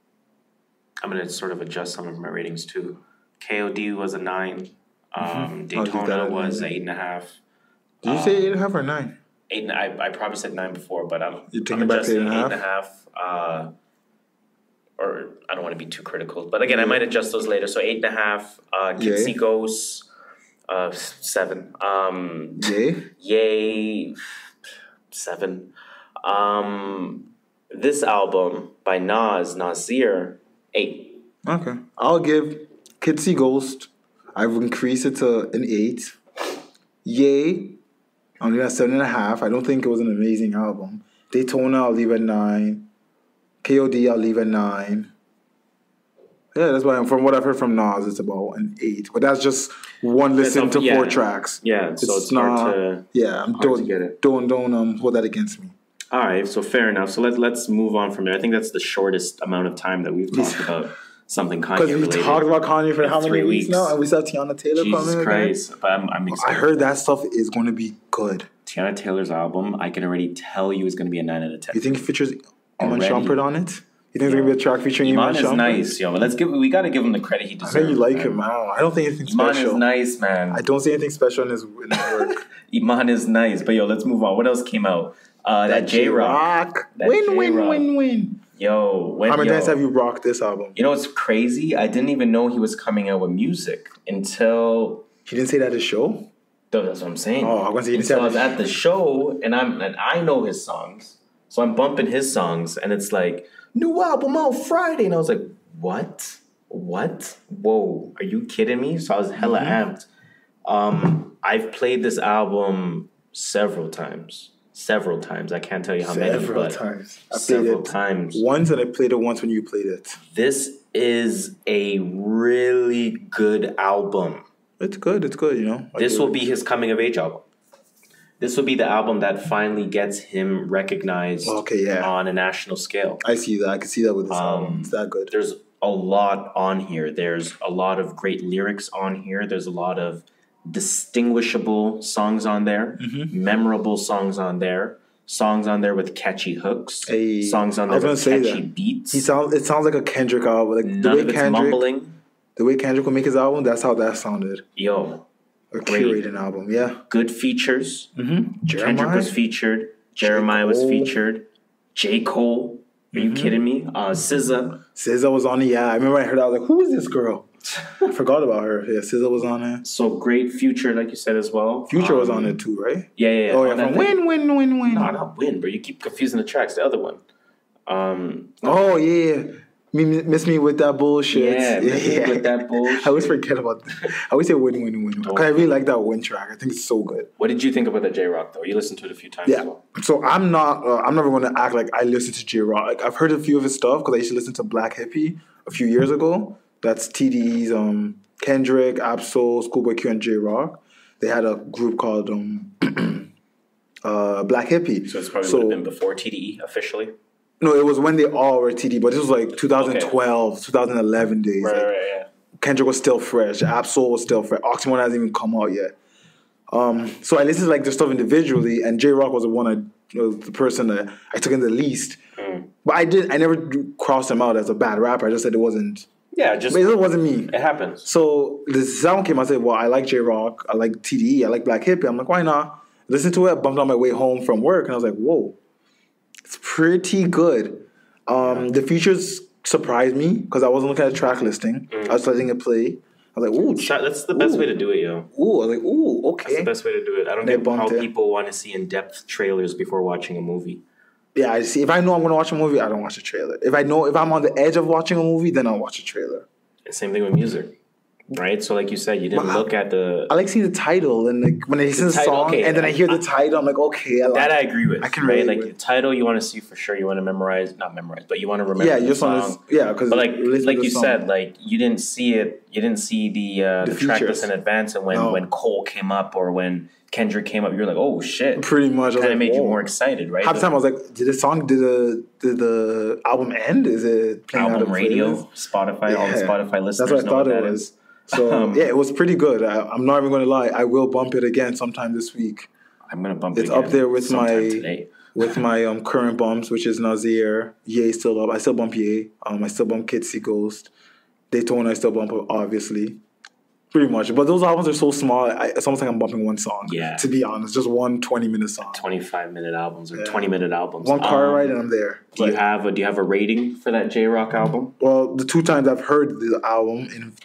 going to sort of adjust some of my ratings too. KOD was a 9. Daytona was 8.5. Did you say 8.5 or 9? 8. I probably said 9 before, but I'm adjusting 8.5. Or I don't want to be too critical, but again, I might adjust those later. So 8.5. Kitsy Ghost, 7. Yay, 7. This album by Nasir, 8. Okay. I'll give Kids See Ghost. I've increased it to an 8. Yay. I'm leaving at 7.5. I don't think it was an amazing album. Daytona, I'll leave at 9. KOD, I'll leave at 9. Yeah, that's why from what I've heard from Nas, it's about an 8. But that's just one listen to 4 tracks. Yeah, so it's hard to. Yeah, hard to get it. Don't hold that against me. All right, so fair enough. So let's move on from there. I think that's the shortest amount of time that we've talked about something Kanye related. Because we talked about Kanye for how many weeks now, and we still have Tiana Taylor coming. Jesus Christ! But I'm excited. I heard that stuff is going to be good. Tiana Taylor's album, I can already tell you, is going to be a 9 out of 10. You think it features Iman Shumpert on it? You think there's gonna be a track featuring Iman Shumpert? Iman is nice, yo. But we gotta give him the credit he deserves. I think you like him, man. I don't think anything special. Iman is nice, man. I don't see anything special in his work. Iman is nice, but yo, let's move on. What else came out? That J-Rock. Win. Yo, how many times have you rocked this album? You know what's crazy? I didn't even know he was coming out with music until he didn't say that at the show. That's what I'm saying. Oh, I was I was at the show, and I know his songs, so I'm bumping his songs, and it's like new album out Friday, and I was like, what? Whoa, are you kidding me? So I was hella amped. I've played this album several times. I can't tell you how many, but several times. Once, and I played it once when you played it. This is a really good album. It's good, you know. This will be his coming of age album. This will be the album that finally gets him recognized on a national scale. I see that. I can see that with this album. It's that good. There's a lot on here. There's a lot of great lyrics on here. There's a lot of distinguishable songs on there, memorable songs on there with catchy hooks, songs on there with catchy beats. It sounds like a Kendrick album. Like none of it's mumbling. The way Kendrick would make his album, that's how that sounded. Yo, a curated album, yeah. Good features. Kendrick was featured. Jeremiah was featured. J. Cole. Are you kidding me? SZA. SZA was on it. Yeah, I remember I heard. I was like, "Who is this girl?" I forgot about her. Yeah, SZA was on it. So great Future, like you said as well. Future was on it too, right? Yeah. Oh yeah, from Win. No, not Win, bro. You keep confusing the tracks. The other one. Oh yeah. Miss me with that bullshit. Yeah, with that bullshit. I always forget about that. I always say win. Because I really like that Win track. I think it's so good. What did you think about the J-Rock though? You listened to it a few times as well. So I'm never going to act like I listen to J-Rock. Like, I've heard a few of his stuff because I used to listen to Black Hippie a few years ago. That's TDE's Kendrick, Absol, Schoolboy Q, and J-Rock. They had a group called Black Hippie. So it's probably would have been before TDE officially? No, it was when they all were TD, but this was like 2012, 2011 days. Right. Kendrick was still fresh. Absol was still fresh. Oxymoron hasn't even come out yet. So I listened to like their stuff individually, and J-Rock was the person that I took in the least. But I never crossed him out as a bad rapper. I just said it wasn't. Yeah, but it wasn't me. It happens. So the sound came. I said, well, I like J-Rock. I like TDE. I like Black Hippie. I'm like, why not? Listen to it. Bumped on my way home from work, and I was like, whoa. It's pretty good. The features surprised me because I wasn't looking at the track listing. I was letting it play. I was like, ooh. That's the best way to do it, yo. Ooh, I was like, ooh, okay. That's the best way to do it. I don't get how people want to see in-depth trailers before watching a movie. Yeah, I see. If I know I'm going to watch a movie, I don't watch a trailer. If I'm on the edge of watching a movie, then I'll watch a trailer. And same thing with music. Right, so like you said, you didn't look at the. I like seeing the title and like when I listen to the song and then I hear the title, I'm like, okay, I agree with. I can relate like the title, you want to see for sure. You want to not memorize, but you want to remember. Yeah, you just want to. Because like you said, like you didn't see it. You didn't see the track list in advance, and when Cole came up or when Kendrick came up, you're like, oh shit. Pretty much, kind of made you more excited, right? Half the time I was like, did the album end? Is it playing album radio, Spotify, all the Spotify listeners? That's what I thought it was. So yeah, it was pretty good. I'm not even going to lie. I will bump it again sometime this week. I'm going to bump it. It's up there with my current bumps, which is Nasir. Ye still up. I still bump Ye. I still bump Kids See Ghost. Daytona I still bump obviously. Pretty much. But those albums are so small. It's almost like I'm bumping one song. Yeah. To be honest, just one 20-minute song. 25-minute albums or 20-minute albums. One car ride and I'm there. Do you have a rating for that J-Rock album? Well, the 2 times I've heard the album in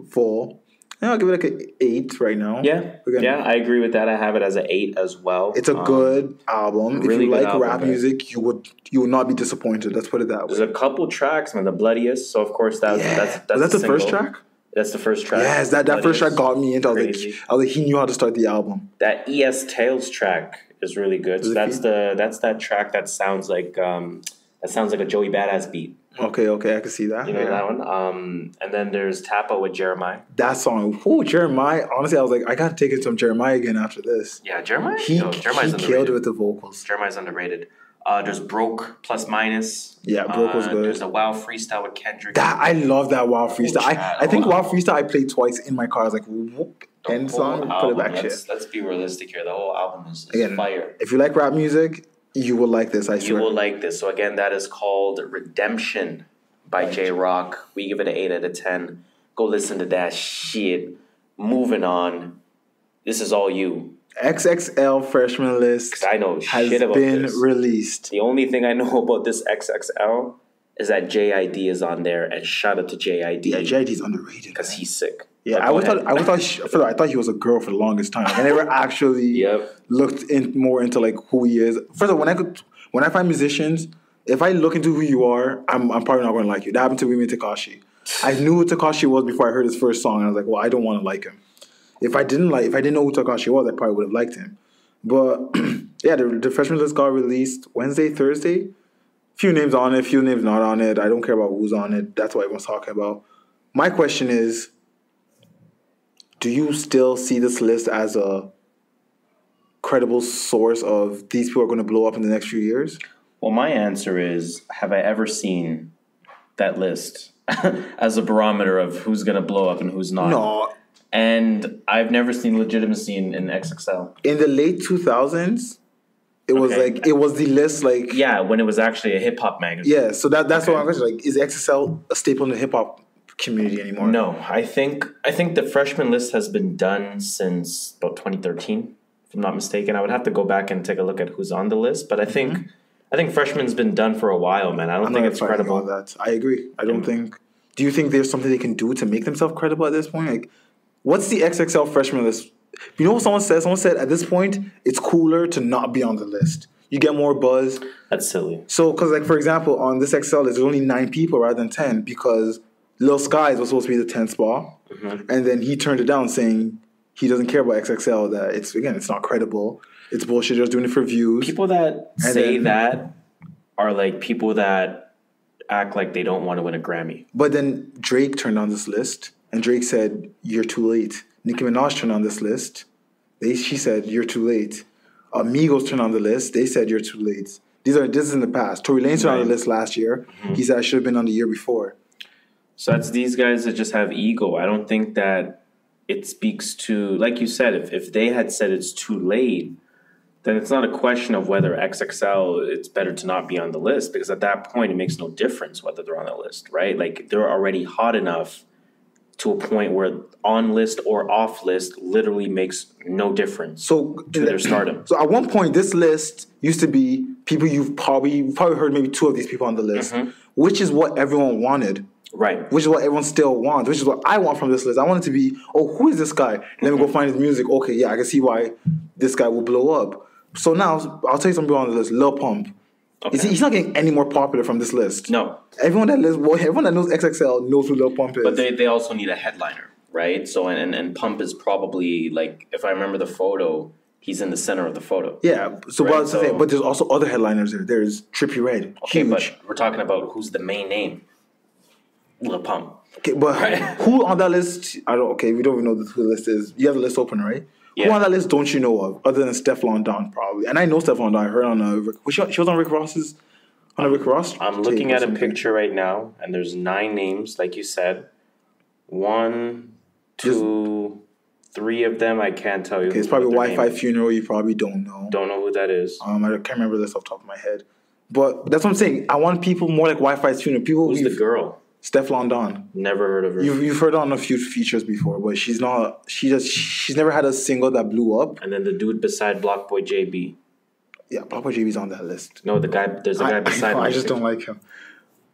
full, Yeah, I'll give it like an 8 right now. Yeah, I agree with that. I have it as an 8 as well. It's a good album. Really if you like album, rap music, you would not be disappointed. Let's put it that way. There's a couple tracks, man. The Bloodiest. So of course that's the first track. That's the first track. Yes, that first track got me into. I was like, he knew how to start the album. That ES Tales track is really good. So that's that track that sounds like a Joey Badass beat. Okay, I can see that. You know that one? And then there's Tappa with Jeremiah. That song, Jeremiah. Honestly, I was like, I gotta take it to Jeremiah again after this. Yeah, Jeremiah? Jeremiah's underrated. Killed it with the vocals. Jeremiah's underrated. There's Broke Plus Minus. Yeah, Broke was good. There's a Wow Freestyle with Kendrick. I love that Wow Freestyle. I think Wow Freestyle I played twice in my car. I was like, whoop, end song, put it back. Let's be realistic here. The whole album is fire. If you like rap music, you will like this, I swear. You will like this. So again, that is called Redemption by J-Rock. We give it an 8 out of 10. Go listen to that shit. Moving on. This is all you. XXL Freshman List I know shit about been released. The only thing I know about this XXL is that JID is on there, and shout out to JID. Yeah, JID's underrated because he's sick. Yeah, I thought he was a girl for the longest time. I never actually looked more into like who he is. First of all, when I find musicians, if I look into who you are, I'm probably not going to like you. That happened to me with Tekashi. I knew who Tekashi was before I heard his first song, and I was like, well, I don't want to like him. If I didn't know who Tekashi was, I probably would have liked him. But yeah, the freshman list got released Wednesday, Thursday. Few names on it, few names not on it. I don't care about who's on it. That's what everyone's talking about. My question is, do you still see this list as a credible source of these people are going to blow up in the next few years? Well, my answer is, have I ever seen that list as a barometer of who's going to blow up and who's not? No. And I've never seen legitimacy in XXL. In the late 2000s, it was the list like... Yeah, when it was actually a hip-hop magazine. Yeah, so that's what I'm questioning. Like, is XXL a staple in the hip-hop community anymore? No, I think the freshman list has been done since about 2013, if I'm not mistaken. I would have to go back and take a look at who's on the list, but I think freshman's been done for a while, man. I don't think it's credible. That. I agree. I don't think... Do you think there's something they can do to make themselves credible at this point? Like, what's the XXL freshman list? You know what someone said? Someone said at this point, it's cooler to not be on the list. You get more buzz. That's silly. So, because like, for example, on this XL, there's only 9 people rather than 10 because Lil Skies was supposed to be the 10th spot. Mm-hmm. And then he turned it down saying he doesn't care about XXL, that it's not credible. It's bullshit. They're just doing it for views. People that say that are like people that act like they don't want to win a Grammy. But then Drake turned on this list, and Drake said, "You're too late." Nicki Minaj turned on this list. She said, "You're too late." Amigos turned on the list. They said, "You're too late." This is in the past. Tory Lanez turned on the list last year. Mm-hmm. He said, "I should have been on the year before." So that's these guys that just have ego. I don't think that it speaks to, like you said, if they had said it's too late, then it's not a question of whether XXL, it's better to not be on the list, because at that point, it makes no difference whether they're on the list, right? Like, they're already hot enough to a point where on list or off list literally makes no difference to their stardom. So at one point, this list used to be people you've probably heard maybe 2 of these people on the list, which is what everyone wanted. Right. Which is what everyone still wants, which is what I want from this list. I want it to be, who is this guy? Let me go find his music. Okay, yeah, I can see why this guy will blow up. So now, I'll tell you some people on the list. Lil Pump. Okay. He's not getting any more popular from this list. No. Everyone that knows XXL knows who Lil Pump is. But they also need a headliner, right? So, and Pump is probably, like, if I remember the photo, he's in the center of the photo. Yeah. So, right? But there's also other headliners there. There's Trippie Redd. Okay, huge. But we're talking about who's the main name. Lil Pump. Okay, but who on that list? We don't even know who the list is. You have the list open, right? Yeah. Who on that list don't you know of, other than Stefflon Don, probably? And I know Stefflon Don. I heard on she was on Rick Ross's, on a Rick Ross. I'm looking at a picture right now, and there's 9 names, like you said. 1, 2, 3 of them I can't tell you. Okay, it's probably Wi-Fi Funeral. You probably don't know. Don't know who that is. I can't remember this off the top of my head. But that's what I'm saying. I want people more like Wi-Fi's Funeral. Who's the girl? Stefflon Don. Never heard of her. You've heard her on a few features before, but she's never had a single that blew up. And then the dude beside Block Boy JB. Yeah, Block Boy JB's on that list. No, there's a guy beside him. I just don't like him.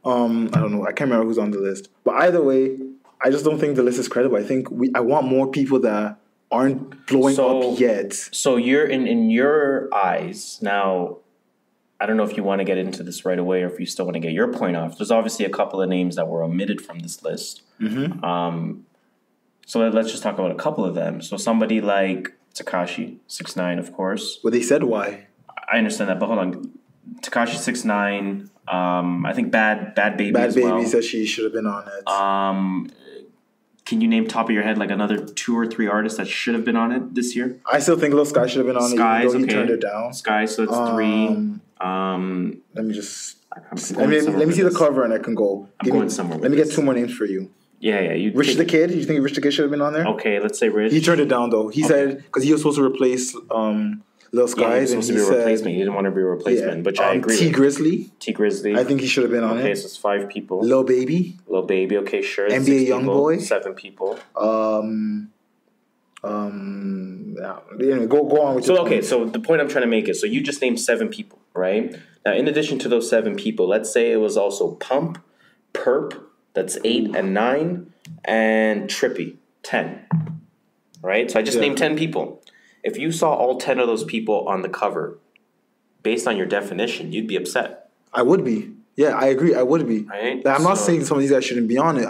I don't know. I can't remember who's on the list. But either way, I just don't think the list is credible. I think I want more people that aren't blowing up yet. So you're in your eyes now. I don't know if you want to get into this right away or if you still want to get your point off. There's obviously a couple of names that were omitted from this list. Mm-hmm. So let's just talk about a couple of them. So somebody like Tekashi 6ix9ine, of course. But they said why. I understand that, but hold on. Tekashi 6ix9ine. I think Bad Baby. Bad as Baby well. said she should have been on it. Can you name top of your head like another 2 or 3 artists that should have been on it this year? I still think Lil Sky should have been on it, even though he turned it down. Sky, so it's 3. Let me just. Let me see the cover and I can go. Let me get 2 more names for you. Yeah. Rich the Kid. You think Rich the Kid should have been on there? Okay, let's say Rich. He turned it down though. He said because he was supposed to replace Lil Sky. Yeah, he was supposed to be a replacement. He didn't want to be a replacement, which I agree. T Grizzly. I think he should have been on it. Okay, so it's 5 people. Lil Baby. Okay, sure. NBA Youngboy. 7 people. Anyway, go on with so okay, so the point I'm trying to make is, so you just named 7 people, right? Now, in addition to those 7 people, let's say it was also Pump, Perp, that's 8 and 9, and Trippy, 10, right? So I just named 10 people. If you saw all 10 of those people on the cover, based on your definition, you'd be upset. I would be. Yeah, I agree. I would be. Right? I'm not saying some of these guys shouldn't be on it.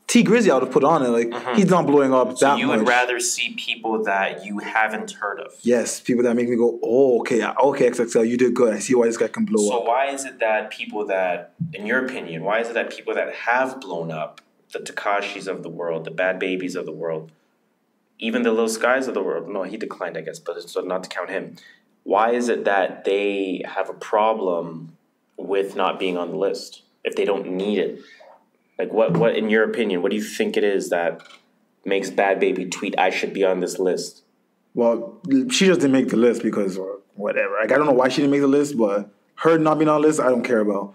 T Grizzly I would have put on it. Like he's not blowing up that much. So you would rather see people that you haven't heard of. Yes, people that make me go, oh, okay, XXL, you did good. I see why this guy can blow up. So why is it that people that, in your opinion, why is it that people that have blown up, the Tekashis of the world, the Bad Babies of the world, even the Lil Skies of the world, no, he declined, I guess, but so not to count him. Why is it that they have a problem with not being on the list if they don't need it? Like, what in your opinion, what do you think it is that makes Bad Baby tweet, I should be on this list? Well, she just didn't make the list because, or whatever. Like, I don't know why she didn't make the list, but her not being on the list, I don't care about.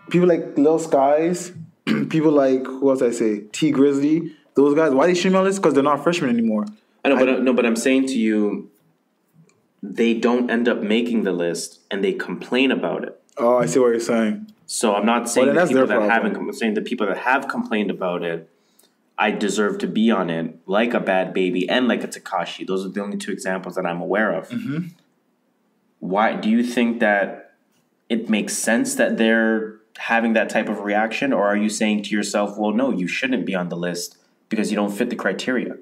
People like Lil Skies, people like, who else I say? T Grizzly, those guys, why they shouldn't be on the list? Because they're not freshmen anymore. I know, but I'm saying to you, they don't end up making the list and they complain about it. Oh, I see what you're saying. So I'm not saying the people that haven't. I'm saying the people that have complained about it, I deserve to be on it, like a Bad Baby and like a Tekashi. Those are the only 2 examples that I'm aware of. Mm-hmm. Why do you think that it makes sense that they're having that type of reaction, or are you saying to yourself, well, no, you shouldn't be on the list because you don't fit the criteria?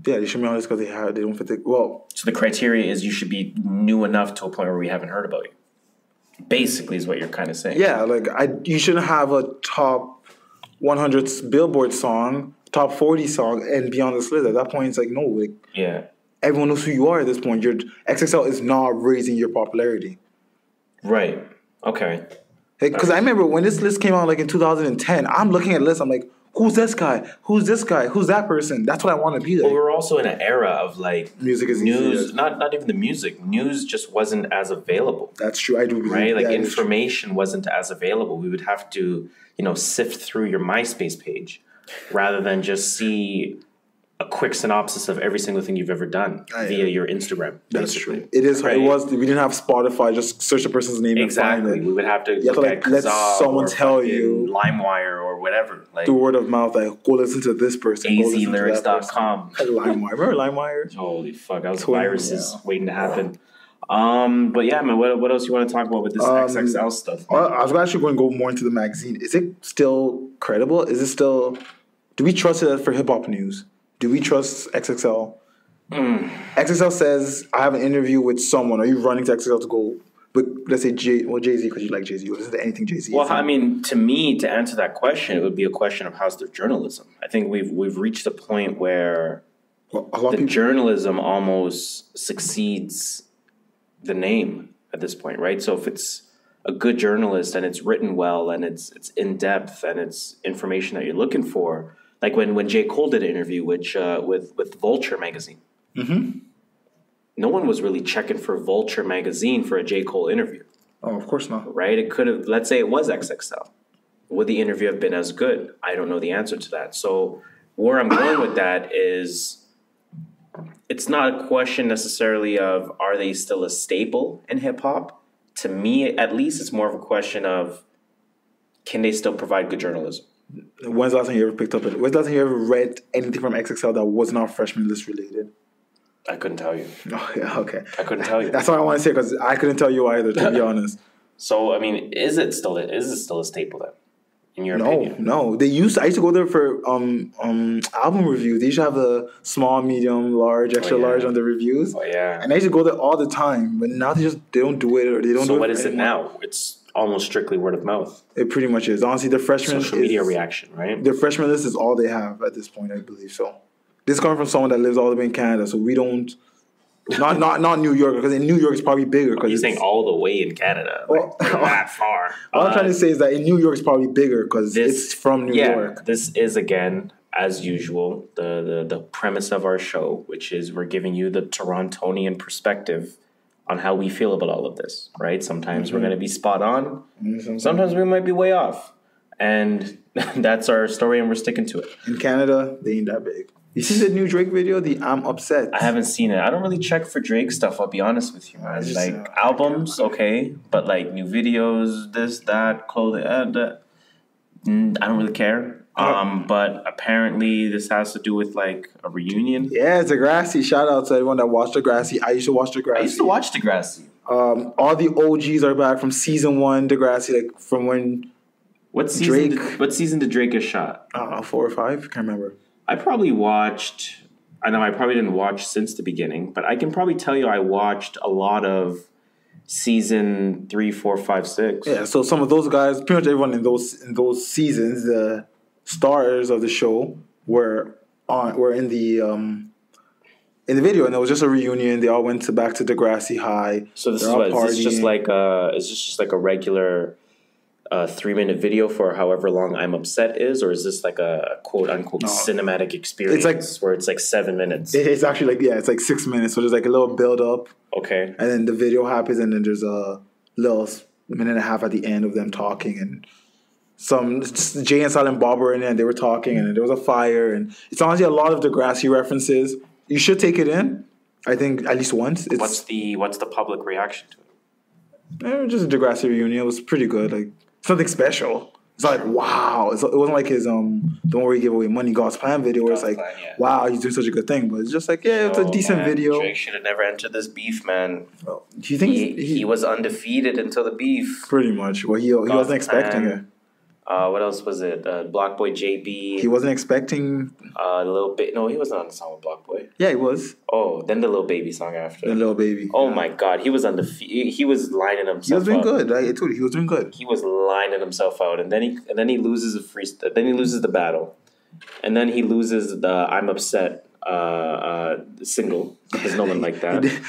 Yeah, they should be on the list because they don't fit the So the criteria is you should be new enough to a point where we haven't heard about you. Basically, is what you're kind of saying. Yeah, like you shouldn't have a top 100 Billboard song, top 40 song, and be on this list. At that point, it's like no, like everyone knows who you are at this point. Your XXL is not raising your popularity. Right. Okay. Because I remember when this list came out, like in 2010, I'm looking at the list. I'm like, who's this guy? Who's this guy? Who's that person? That's what I want to be like. Well, we're also in an era of like music is news. Easy, not even the music. News just wasn't as available. That's true. I do believe right. Like information wasn't as available. We would have to, sift through your MySpace page rather than just see a quick synopsis of every single thing you've ever done via your Instagram. That's true. It is. Right? It was. We didn't have Spotify. Just search the person's name. Exactly. And find it. We would have to let someone tell you LimeWire or whatever. Like through word of mouth. Like go listen to this person. AZLyrics.com. LimeWire. Remember LimeWire? Holy fuck! That was viruses waiting to happen. But yeah, man. What else you want to talk about with this XXL stuff? I was actually going to go more into the magazine. Is it still credible? Is it still? Do we trust it for hip hop news? Do we trust XXL? XXL says, I have an interview with someone. Are you running to XXL to go with, let's say, Jay-Z, because you like Jay-Z. Is there anything Jay-Z? Well, I mean, to me, to answer that question, it would be a question of how's their journalism. I think we've reached a point where the journalism almost succeeds the name at this point, right? So if it's a good journalist and it's written well and it's in-depth and it's information that you're looking for, like when J. Cole did an interview with Vulture magazine. Mm-hmm. No one was really checking for Vulture magazine for a J. Cole interview. Oh, of course not. Right? It could have, let's say it was XXL. Would the interview have been as good? I don't know the answer to that. So where I'm going with that is it's not a question necessarily of are they still a staple in hip hop? To me, at least, it's more of a question of can they still provide good journalism? When's the last time you ever picked up it? When's the last time you ever read anything from XXL that was not freshman list related? I couldn't tell you. Oh, yeah, okay. I couldn't tell you. That's what I want to say because I couldn't tell you either, to be honest. So, I mean, is it still a staple then? In your opinion? No. I used to go there for album reviews. They used to have the small, medium, large, extra large on the reviews. Oh yeah. And I used to go there all the time, but now they don't do it, or they don't do it. So what is it now? It's almost strictly word of mouth. It pretty much is. Honestly, the freshman social media reaction, right? The freshman list is all they have at this point, I believe. So this is coming from someone that lives all the way in Canada, so we don't. Not New York, because in New York it's probably bigger. You're saying all the way in Canada, like that far. All I'm trying to say is that in New York it's probably bigger because it's from New York. This is, again, as usual, the premise of our show, which is we're giving you the Torontonian perspective on how we feel about all of this, right? Sometimes we're going to be spot on. Sometimes we might be way off. And that's our story, and we're sticking to it. In Canada, they ain't that big. You see the new Drake video, the I'm Upset? I haven't seen it. I don't really check for Drake stuff, I'll be honest with you, man. Like, albums, okay, but like new videos, this, that, clothing, that, I don't really care. But apparently this has to do with like a reunion. Yeah, it's Degrassi. Shout out to everyone that watched Degrassi. I used to watch Degrassi. I used to watch Degrassi. All the OGs are back from season 1 Degrassi, like from when What season did Drake get shot? I don't know, 4 or 5? Can't remember. I probably didn't watch since the beginning, but I can probably tell you I watched a lot of season 3, 4, 5, 6. Yeah, so some of those guys, pretty much everyone in those seasons, the stars of the show were in the video, and it was just a reunion. They all went back to Degrassi High. So this is just like a regular 3-minute video for however long I'm Upset is, or is this like a quote unquote cinematic experience? It's like, where it's like 7 minutes. It's actually it's like 6 minutes. So there's like a little build up. Okay. And then the video happens, and then there's a little minute and a half at the end of them talking, and some Jay and Silent Bob were in there, and they were talking, and there was a fire, and it's honestly a lot of Degrassi references. You should take it in. I think at least once. What's the public reaction to it? Just a Degrassi reunion. It was pretty good. Like, something special. It's not like, wow. It wasn't like his Don't Worry, Give Away Money, God's Plan video where it's like, wow, he's doing such a good thing. But it's just like, it's a decent video. Drake should have never entered this beef, man. Well, do you think he was undefeated until the beef? Pretty much. Well, he wasn't expecting it. What else was it? Block Boy JB. He wasn't expecting Lil Baby. No, he wasn't on the song with Block Boy. Yeah, he was. Oh, then the Lil Baby song after. The Lil Baby. Oh my God, he was undefeated. He was lining himself. He was doing good. I told you, he was doing good. He was lining himself out, and then he loses a freestyle. Then he loses the battle, and then he loses the I'm Upset single because no one liked that.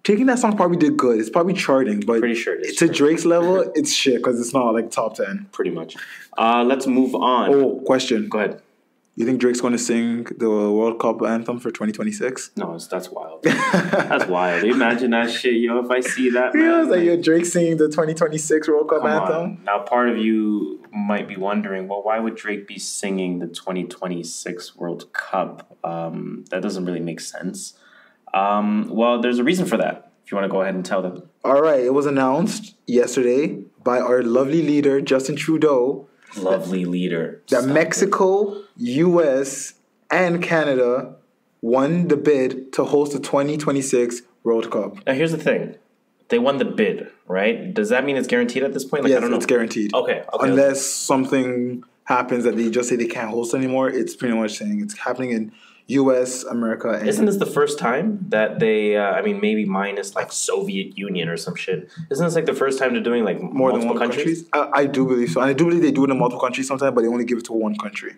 Taking that song probably did good. It's probably charting, but pretty sure it is. To Drake's level, it's shit because it's not like top 10. Pretty much. Let's move on. Oh, question. Go ahead. You think Drake's going to sing the World Cup anthem for 2026? No, that's wild. That's wild. Imagine that shit, yo. If I see that, man. Yeah, it's like, Drake singing the 2026 World Cup anthem. On. Now, part of you might be wondering, well, why would Drake be singing the 2026 World Cup? That doesn't really make sense. Well, there's a reason for that. If you want to go ahead and tell them. All right. It was announced yesterday by our lovely leader, Justin Trudeau. Lovely leader. That Mexico, U.S., and Canada won the bid to host the 2026 World Cup. Now, here's the thing. They won the bid, right? Does that mean it's guaranteed at this point? Yes, it's guaranteed. Okay. Unless something happens that they just say they can't host anymore, it's pretty much saying it's happening in U.S., America, and... Isn't this the first time that they, maybe minus like Soviet Union or some shit. Isn't this like the first time they're doing like more than one countries? I do believe so. And I do believe they do it in multiple countries sometimes, but they only give it to one country.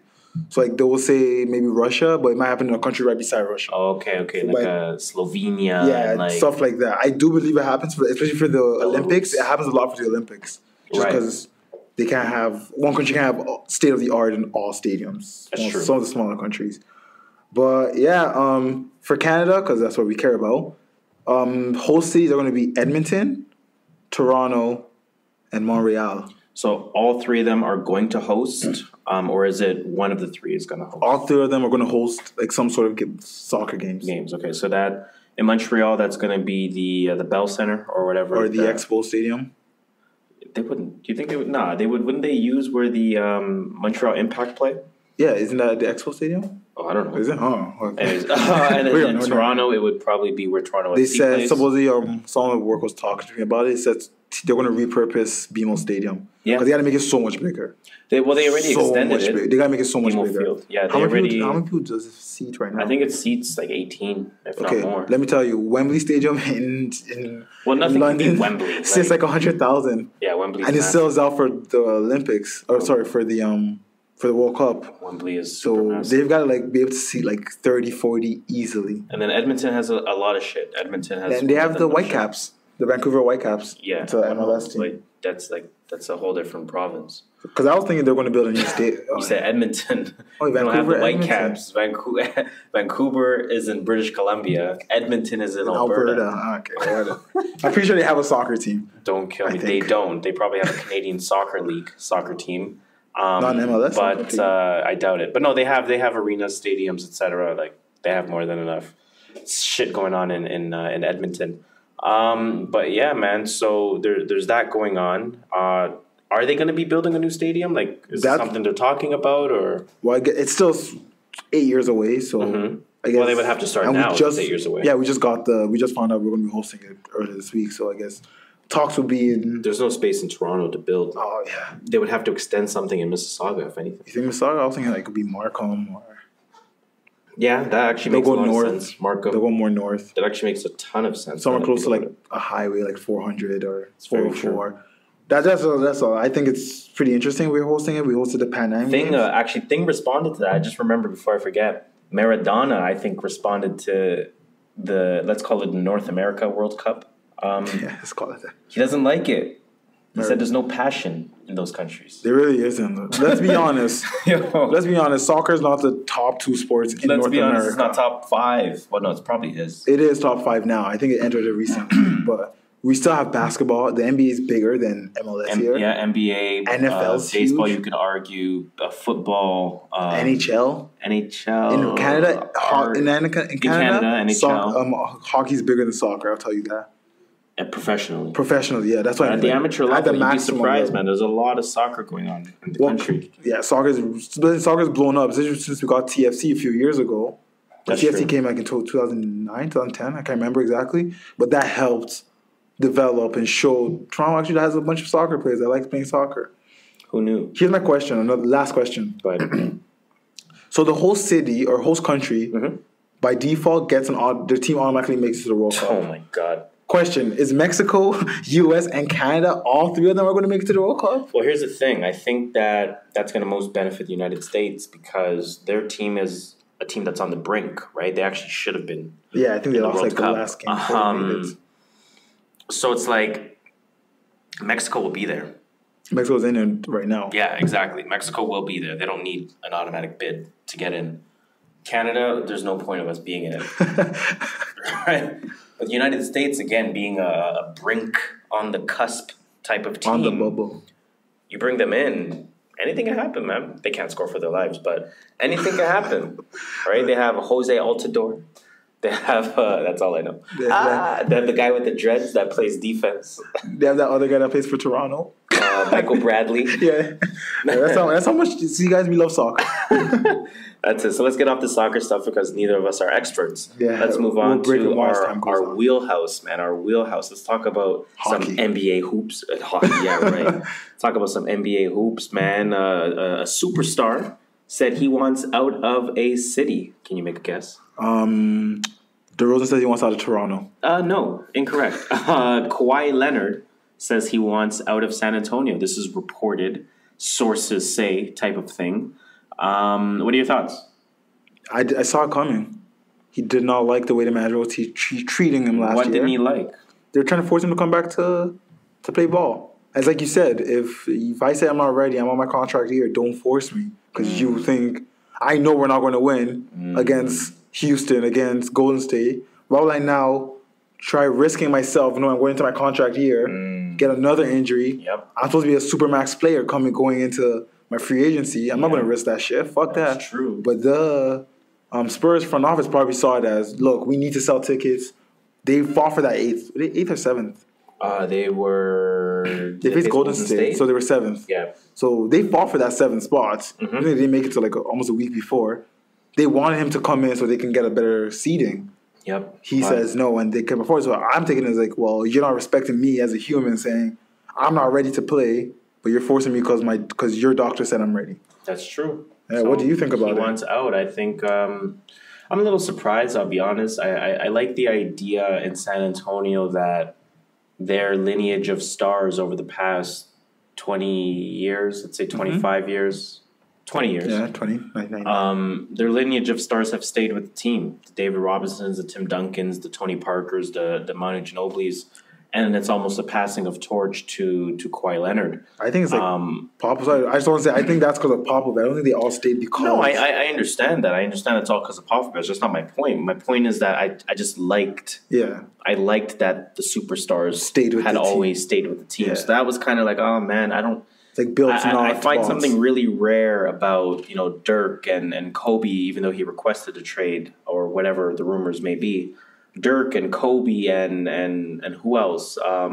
So like they will say maybe Russia, but it might happen in a country right beside Russia. Oh, okay. Like Slovenia. Yeah, and stuff like that. I do believe it happens, especially for the Olympics. It happens a lot for the Olympics. Just because they can't have... One country can't have state-of-the-art in all stadiums. That's true. Some of the smaller countries. But yeah, for Canada, because that's what we care about, host cities are going to be Edmonton, Toronto, and Montreal. So all three of them are going to host, or is it one of the three is going to host? All three of them are going to host like some sort of soccer games. Okay. So that in Montreal, that's going to be the Bell Center or whatever. Or the Expo Stadium. They wouldn't. Do you think they would? Nah, they would. Wouldn't they use where the Montreal Impact play? Yeah, isn't that the Expo Stadium? Oh, I don't know. Is it? Oh, okay. And then in Toronto, it would probably be where Toronto. They said supposedly someone at work was talking to me about it. It said they're going to repurpose BMO Stadium. Yeah, because they got to make it so much bigger. They already extended it. They got to make it so much bigger. Field. Yeah, how many people does it seat right now? I think it seats like 18, if not more. Let me tell you, Wembley Stadium in nothing London can be Wembley. Sits like 100,000. Yeah, Wembley. And it sells out for the Olympics. Or sorry, for the World Cup. Wembley is so massive. They've got to like be able to see like 30, 40 easily. And then Edmonton has a lot of shit. Edmonton has. And they have the Whitecaps, the Vancouver Whitecaps. Yeah, it's an MLS team. That's a whole different province. Because I was thinking they're going to build a new state. You said Edmonton. Oh, Vancouver, don't have the Whitecaps. Vancouver is in British Columbia. Edmonton is in Alberta. Okay. I'm pretty sure they have a soccer team. Don't kill me. They don't. They probably have a Canadian soccer team. Not an MLS, but I doubt it. But no, they have arenas, stadiums, etc. Like they have more than enough shit going on in Edmonton. But yeah, man. So there's that going on. Are they going to be building a new stadium? Like, is that something they're talking about, or? Well, it's still 8 years away, so I guess. Well, they would have to start now. It's 8 years away. Yeah, we just found out we're going to be hosting it earlier this week, so I guess talks will be in. There's no space in Toronto to build. Oh yeah, they would have to extend something in Mississauga, if anything. You think Mississauga? I was thinking like it could be Markham or. Yeah, that actually makes a lot of sense. Markham. They'll go more north. That actually makes a ton of sense. Somewhere close to like a highway, like 400 or 404. That's all. I think it's pretty interesting. We're hosting it. We hosted the Pan Am games. Thing responded to that. I just remember before I forget. Maradona, I think, responded to let's call it the North America World Cup. Yeah, let's call it that. He doesn't like it. He said there's no passion in those countries. There really isn't. Let's be honest. Let's be honest. Soccer is not the top 2 sports in North America. Let's be honest. It's not top 5. Well, no, it probably is. It is top 5 now. I think it entered it recently. But we still have basketball. The NBA is bigger than MLS here. Yeah, NBA. NFL's baseball, huge. You could argue. Football. NHL. In Canada. In Canada, NHL. Hockey's bigger than soccer. I'll tell you that. Professionally, yeah. That's why at the amateur level, you'd be surprised, man. There's a lot of soccer going on in the country. Yeah, soccer's blown up since we got TFC a few years ago. TFC came back in 2009, 2010. I can't remember exactly, but that helped develop and show Toronto actually has a bunch of soccer players that like playing soccer. Who knew? Here's my question. Another last question. Go ahead. So the host city or host country, by default, gets their team automatically makes it to the World Cup. Oh my God. Question, is Mexico, U.S., and Canada, all 3 of them are going to make it to the World Cup? Well, here's the thing. I think that's going to most benefit the United States because their team is a team that's on the brink, right? They actually should have been. Yeah, I think they lost like the last game. So it's like Mexico will be there. Mexico's in it right now. Yeah, exactly. Mexico will be there. They don't need an automatic bid to get in. Canada, there's no point of us being in it. Right? But the United States, again, being a brink on the cusp type of team. On the bubble. You bring them in, anything can happen, man. They can't score for their lives, but anything can happen. Right? They have Jose Altidore. They have, that's all I know. They have the guy with the dreads that plays defense. They have that other guy that plays for Toronto. Michael Bradley. Yeah. That's how much, see, guys, we love soccer. That's it. So let's get off the soccer stuff because neither of us are experts. Yeah, let's move on to our wheelhouse, man. Our wheelhouse. Let's talk about hockey. Some NBA hoops. Hockey, yeah, right. Talk about some NBA hoops, man. A superstar said he wants out of a city. Can you make a guess? DeRozan says he wants out of Toronto. No, incorrect. Kawhi Leonard says he wants out of San Antonio. This is reported, sources say type of thing. What are your thoughts? I saw it coming. He did not like the way the manager was treating him last year. What didn't he like? They're trying to force him to come back to play ball. As like you said, if I say I'm not ready, I'm on my contract here, don't force me. Because you think, I know we're not going to win against Houston, against Golden State. Why would I now try risking myself, knowing I'm going into my contract here, get another injury? Yep. I'm supposed to be a supermax player going into my free agency. I'm not going to risk that shit. Fuck that. That's true. But the Spurs front office probably saw it as, look, we need to sell tickets. They fought for that eighth or seventh. They faced Golden State, so they were 7th. Yeah. So they fought for that 7th spot. They didn't make it to like almost a week before. They wanted him to come in so they can get a better seeding. Yep. He says no, and they came before. So I'm taking it as like, well, you're not respecting me as a human, saying I'm not ready to play, but you're forcing me because your doctor said I'm ready. That's true. So what do you think about it? He wants out. I think I'm a little surprised. I'll be honest. I like the idea in San Antonio that their lineage of stars over the past 20 years, let's say 25 years. 20 years. Yeah, 20. Their lineage of stars have stayed with the team. The David Robinsons, the Tim Duncans, the Tony Parkers, the Manu Ginobilis. And it's almost a passing of torch to Kawhi Leonard. I think it's like Popovich. I just want to say, I think that's because of Popovich. I don't think they all stayed because... No, I understand that. I understand it's all because of Popovich. That's not my point. My point is that I just liked... Yeah. I liked that the superstars had always stayed with the team. Yeah. So that was kind of like, oh, man, I don't... Like built I find something really rare about, Dirk and Kobe, even though he requested a trade or whatever the rumors may be. Dirk and Kobe and who else? I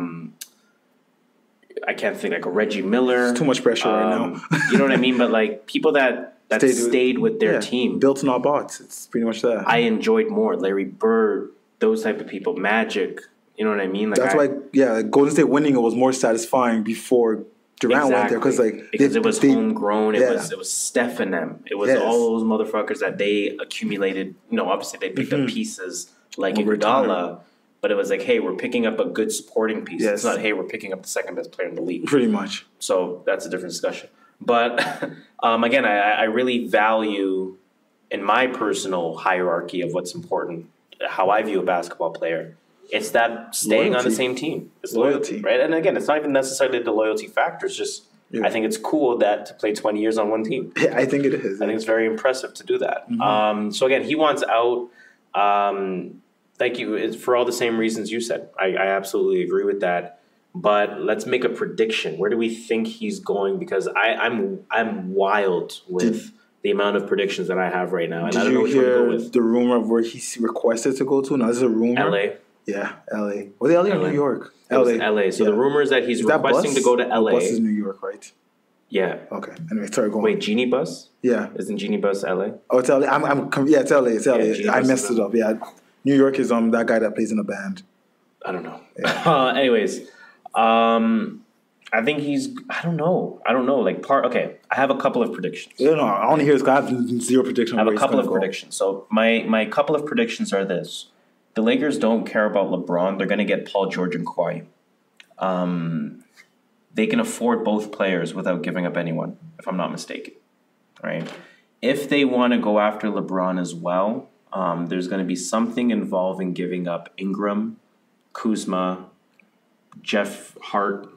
can't think, like a Reggie Miller. It's too much pressure right now. You know what I mean? But like people that stayed with their team. Built not bought. It's pretty much that. I enjoyed more. Larry Bird, those type of people. Magic. You know what I mean? Like that's why, Golden State winning it was more satisfying before Durant went there because it was homegrown. It was Steph and them. It was all those motherfuckers that they accumulated. Obviously they picked up pieces like Iguodala, but it was like, hey, we're picking up a good supporting piece. It's not, hey, we're picking up the second best player in the league. Pretty much. So that's a different discussion. But again, I really value in my personal hierarchy of what's important, how I view a basketball player. It's that staying on the same team. It's loyalty, right? And again, it's not even necessarily the loyalty factor. It's just, I think it's cool that to play 20 years on one team. Yeah, I think it is. I think it's very impressive to do that. So again, he wants out. Thank you. It's for all the same reasons you said. I absolutely agree with that. But let's make a prediction. Where do we think he's going? Because I'm wild with the amount of predictions that I have right now. And I don't know which one to go with. The rumor of where he's requested to go to? No, this is a rumor. LA. Yeah, LA. Was it LA or New York? LA. So the rumor is that he's requesting to go to LA. Bus is New York, right? Yeah. Okay. Anyway, sorry, go on. Wait, Genie Bus? Yeah. Isn't Genie Bus LA? Oh, it's LA. It's LA. It's LA. Yeah, I messed it up. Yeah. New York is that guy that plays in a band. I don't know. Yeah. Anyways, I think I don't know. Okay, I have a couple of predictions. I want to hear this guy. I have zero predictions. I have a couple of predictions. So my couple of predictions are this. The Lakers don't care about LeBron. They're going to get Paul George and Kawhi. They can afford both players without giving up anyone, if I'm not mistaken. Right? If they want to go after LeBron as well, there's going to be something involving giving up Ingram, Kuzma, Josh Hart.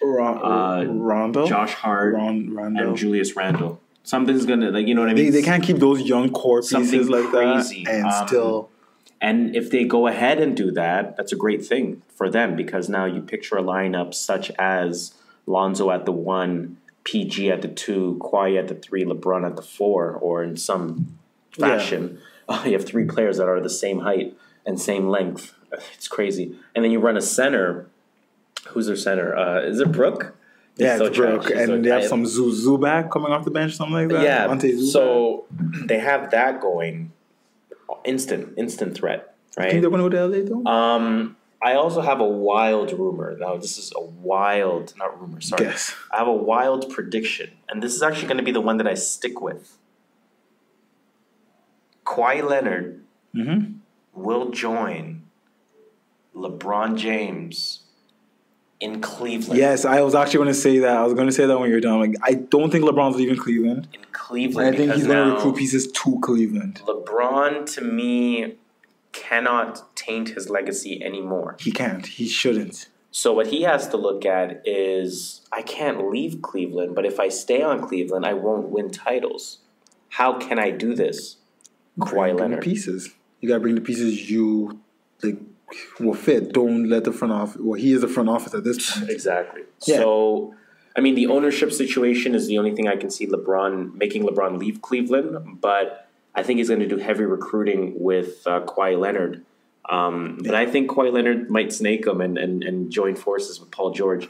Rondo? Josh Hart Rondo. And Julius Randle. Something's going to, you know what I mean? They can't keep those young core pieces like crazy. That and still... And if they go ahead and do that, that's a great thing for them because now you picture a lineup such as Lonzo at the 1, PG at the 2, Kawhi at the 3, LeBron at the 4, or in some fashion. You have 3 players that are the same height and same length. It's crazy. And then you run a center. Who's their center? Is it Brooke? Yeah, it's Brooke. And they have some Zubac coming off the bench, something like that. Yeah, so they have that going. Instant threat, right? You think they're going to go to LA, though? I also have a wild rumor. Now, this is a wild, not rumor, sorry. Guess. I have a wild prediction. And this is actually going to be the one that I stick with. Kawhi Leonard will join LeBron James in Cleveland. Yes, I was actually going to say that. I was going to say that when you're done. Like, I don't think LeBron's leaving Cleveland. In Cleveland. And I think he's going to recruit pieces to Cleveland. LeBron, to me, cannot taint his legacy anymore. He can't. He shouldn't. So what he has to look at is, I can't leave Cleveland, but if I stay on Cleveland, I won't win titles. How can I do this? Kawhi Leonard. Pieces. You got to bring the pieces you will fit. Don't let the front office. Well, he is the front office at this point. Exactly. Yeah. So, I mean, the ownership situation is the only thing I can see making LeBron leave Cleveland. But I think he's going to do heavy recruiting with Kawhi Leonard. But I think Kawhi Leonard might snake him and join forces with Paul George.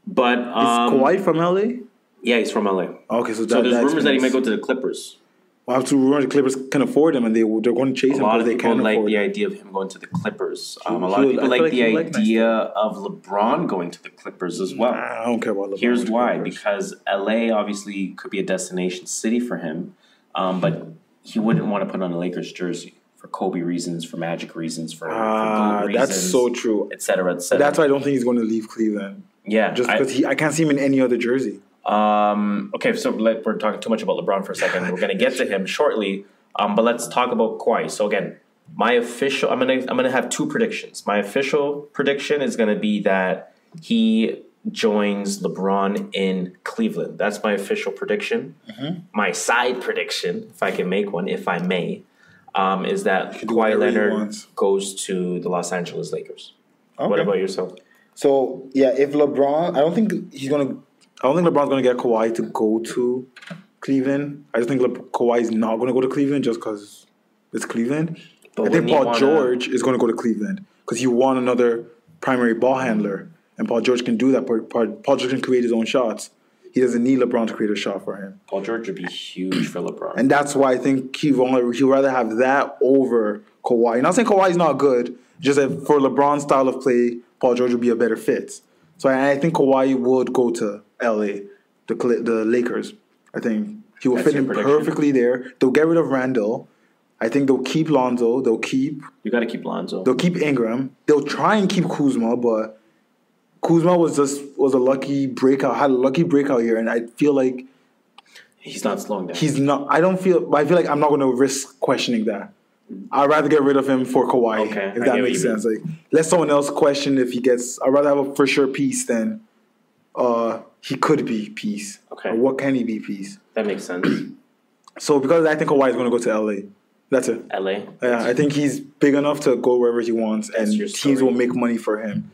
But Is Kawhi from LA? Yeah, he's from LA. Okay, so there's rumors that he might go to the Clippers. Well, to rumors the Clippers can afford him, and they're going to chase him because they can afford him. A lot of people like the idea of him going to the Clippers. A lot of people like the idea of LeBron going to the Clippers as well. I don't care about LeBron. Here's why. Because LA obviously could be a destination city for him, but he wouldn't want to put on a Lakers jersey for Kobe reasons, for Magic reasons, for GOAT reasons. That's so true. Et cetera, et cetera. That's why I don't think he's going to leave Cleveland. Yeah. Just because I can't see him in any other jersey. Okay, so we're talking too much about LeBron for a second. We're going to get to him shortly, but let's talk about Kawhi. So again, I'm gonna have two predictions. My official prediction is going to be that he joins LeBron in Cleveland. That's my official prediction. Mm-hmm. My side prediction, if I can make one, if I may, is that Kawhi Leonard goes to the Los Angeles Lakers. Okay. What about yourself? So yeah, if LeBron, I don't think LeBron's going to get Kawhi to go to Cleveland. I just think Kawhi's not going to go to Cleveland just because it's Cleveland. But I think Paul George is going to go to Cleveland because he won another primary ball handler. And Paul George can do that. Paul George can create his own shots. He doesn't need LeBron to create a shot for him. Paul George would be huge for LeBron. And that's why I think he'd rather have that over Kawhi. I'm not saying Kawhi's not good. Just that for LeBron's style of play, Paul George would be a better fit. So I think Kawhi would go to LA, the Lakers. I think he will fit in perfectly there. They'll get rid of Randall. I think they'll keep Lonzo. You got to keep Lonzo. They'll keep Ingram. They'll try and keep Kuzma, but Kuzma was a lucky breakout. Had a lucky breakout year, and I feel like he's not slowing down. He's not. I feel like I'm not going to risk questioning that. I'd rather get rid of him for Kawhi, if that makes sense. Like, let someone else question if he gets. I'd rather have a for sure piece than he could be piece. Okay. Or what can he be piece? That makes sense. So because I think Kawhi is going to go to LA. That's it. LA? Yeah, I think he's big enough to go wherever he wants, and teams will make money for him.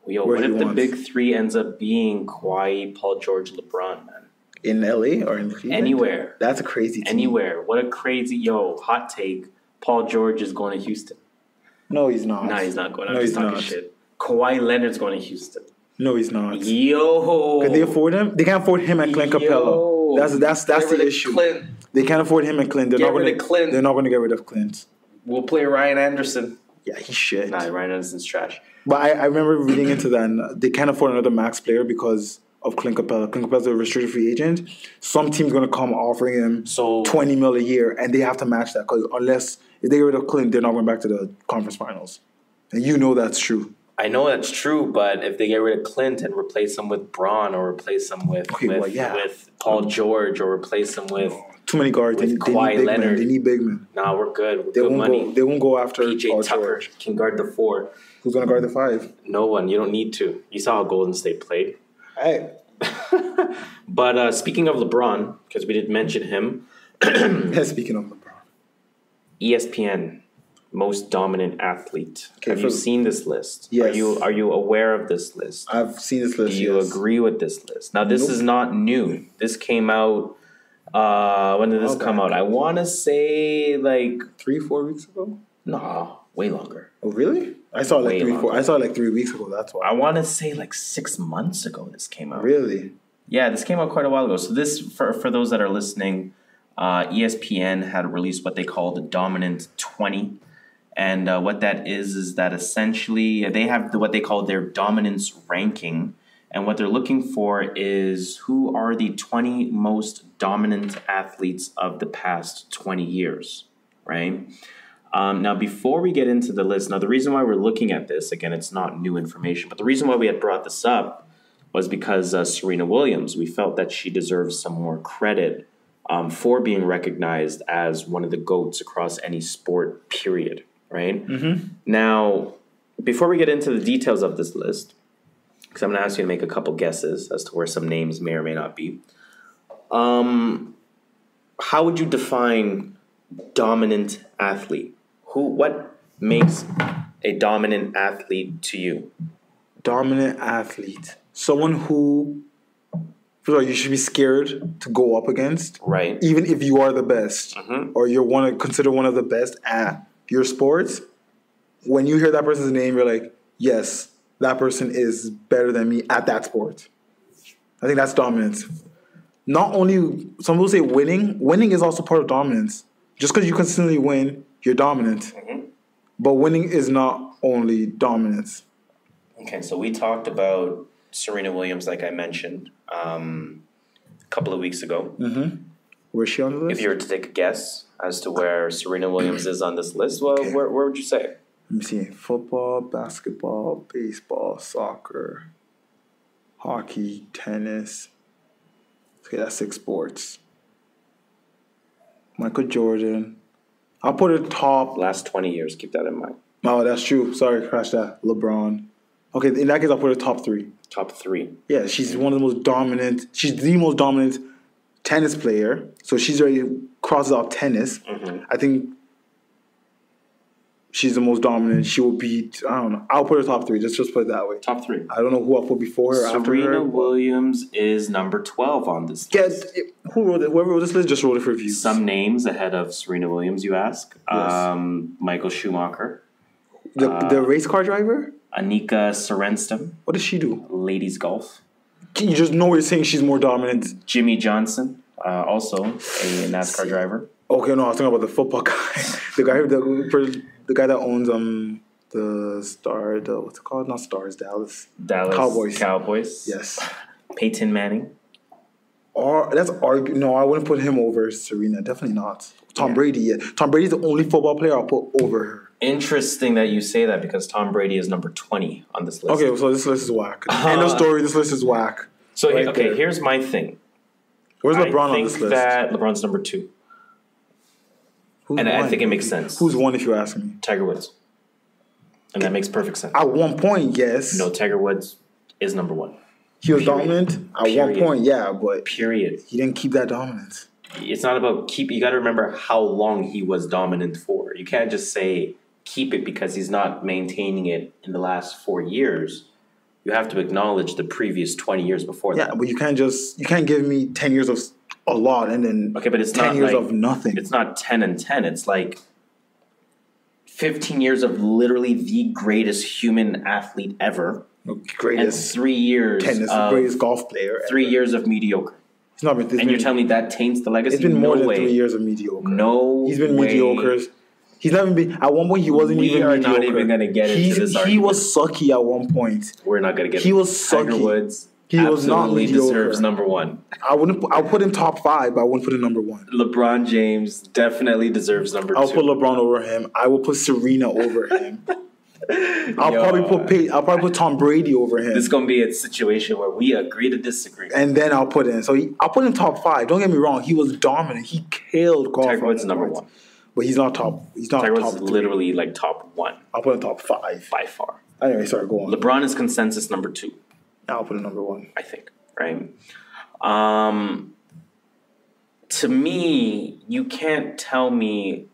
Yo, what if the big three ends up being Kawhi, Paul George, LeBron, man? In LA or in Cleveland? Anywhere. That's a crazy team. Anywhere. What a crazy, hot take. Paul George is going to Houston. No, he's not. Nah, he's not going. I'm just talking shit. Kawhi Leonard's going to Houston. No, he's not. Yo. Can they afford him? They can't afford him and Clint Capella. That's the issue. Clint. They can't afford him and Clint. They're not going to get rid of Clint. We'll play Ryan Anderson. Yeah, he's shit. Nah, Ryan Anderson's trash. But I remember reading into that, and they can't afford another max player because of Clint Capella. Clint Capella's a restricted free agent. Some team's going to come offering him $20 million a year, and they have to match that because if they get rid of Clint, they're not going back to the conference finals. And you know that's true. I know that's true, but if they get rid of Clint and replace him with Braun or replace him with Paul George or replace him with too many guards, Kawhi Leonard. They need big men. Nah, we're good. We're good money. They won't go after PJ Paul Tucker George. Can guard the 4. Who's going to guard the 5? No one. You don't need to. You saw how Golden State played. Hey. But speaking of LeBron, because we didn't mention him. Speaking of LeBron. ESPN, most dominant athlete. Okay, have you seen this list? Yes. Are you aware of this list? I've seen this list, Do you agree with this list? Now, this is not new. This came out... when did this come out? I want to say like 3-4 weeks ago. No, way longer. Oh, really? I saw it like 3 weeks ago. That's why. I want to say like 6 months ago. This came out. Really? Yeah, this came out quite a while ago. So this, for those that are listening, ESPN had released what they call the Dominant 20, and what that is that essentially they have what they call their dominance ranking. And what they're looking for is who are the 20 most dominant athletes of the past 20 years, right? Now, before we get into the list, now the reason why we're looking at this, again, it's not new information, but the reason why we had brought this up was because Serena Williams, we felt that she deserves some more credit for being recognized as one of the GOATs across any sport, period, right? Mm-hmm. Now, before we get into the details of this list, because I'm going to ask you to make a couple guesses as to where some names may or may not be. How would you define dominant athlete? What makes a dominant athlete to you? Dominant athlete. Someone who you should be scared to go up against. Right. Even if you are the best, or consider one of the best at your sports. when you hear that person's name, you're like, yes, that person is better than me at that sport. I think that's dominance. Not only, some people say winning is also part of dominance. Just because you consistently win, you're dominant. Mm-hmm. But winning is not only dominance. Okay, so we talked about Serena Williams, like I mentioned, a couple of weeks ago. Mm-hmm. Where's she on the list? If you were to take a guess as to where Serena Williams is on this list, well, where would you say? Let me see. Football, basketball, baseball, soccer, hockey, tennis. Okay, that's 6 sports. Michael Jordan. I'll put it top. Last 20 years, keep that in mind. Oh, that's true. Sorry, crash that. LeBron. Okay, in that case, I'll put it top 3. Top 3. Yeah, she's one of the most dominant. She's the most dominant tennis player. So she's already crosses off tennis. Mm-hmm. I think she's the most dominant. She will beat, I don't know. I'll put her top 3. Just put it that way. Top 3. I don't know who I'll put before her or after her. Serena Williams is number 12 on this list. Yeah, whoever wrote this list just wrote it for views. Some names ahead of Serena Williams, you ask. Yes. Michael Schumacher. The race car driver? Annika Sorenstam. What does she do? Ladies golf. You just know you're saying she's more dominant. Jimmy Johnson, also a NASCAR driver. Okay, no, I was talking about the football guy. the guy that owns the Star, what's it called? Not Stars, Dallas Cowboys. Yes. Peyton Manning. No, I wouldn't put him over Serena. Definitely not. Tom Brady, yeah. Tom Brady's the only football player I'll put over her. Interesting that you say that because Tom Brady is number 20 on this list. Okay, so this list is whack. End of story, this list is whack. So, here's my thing. Where's LeBron on this list? I think that LeBron's number 2. I think it makes sense. Who's 1 if you ask me? Tiger Woods. And that makes perfect sense. At one point, yes. No, Tiger Woods is number 1. He was dominant? At one point, yeah, but... Period. He didn't keep that dominance. It's not about keep. You got to remember how long he was dominant for. You can't just say keep it because he's not maintaining it in the last 4 years. You have to acknowledge the previous 20 years before that. Yeah, but you can't give me 10 years of a lot and then but it's 10 not years of nothing. It's not 10 and 10. It's like 15 years of literally the greatest human athlete ever. Greatest. And 3 years greatest golf player 3 years of mediocre. You're telling me that taints the legacy? It's been more than 3 years of mediocre. No, he's been mediocre. He's not even been. At one point, he wasn't even mediocre. We are not even going to get into this argument. He was sucky at one point. We're not going to get. He was sucky. Tiger Woods. He was not mediocre. Deserves number 1. I'll put him top 5, but I wouldn't put him number 1. LeBron James definitely deserves number 2. I'll put LeBron over him. I will put Serena over him. I'll probably put Tom Brady over him. This is gonna be a situation where we agree to disagree. And then I'll put him. I'll put him top 5. Don't get me wrong. He was dominant. He killed golf. Tiger Woods is number 1, but he's not top. He's not Tiger top. Woods is literally like top 1. I'll put him top 5 by far. Anyway, sorry. Go on. LeBron is consensus number 2. I'll put him number 1. I think. Right. To me, you can't tell me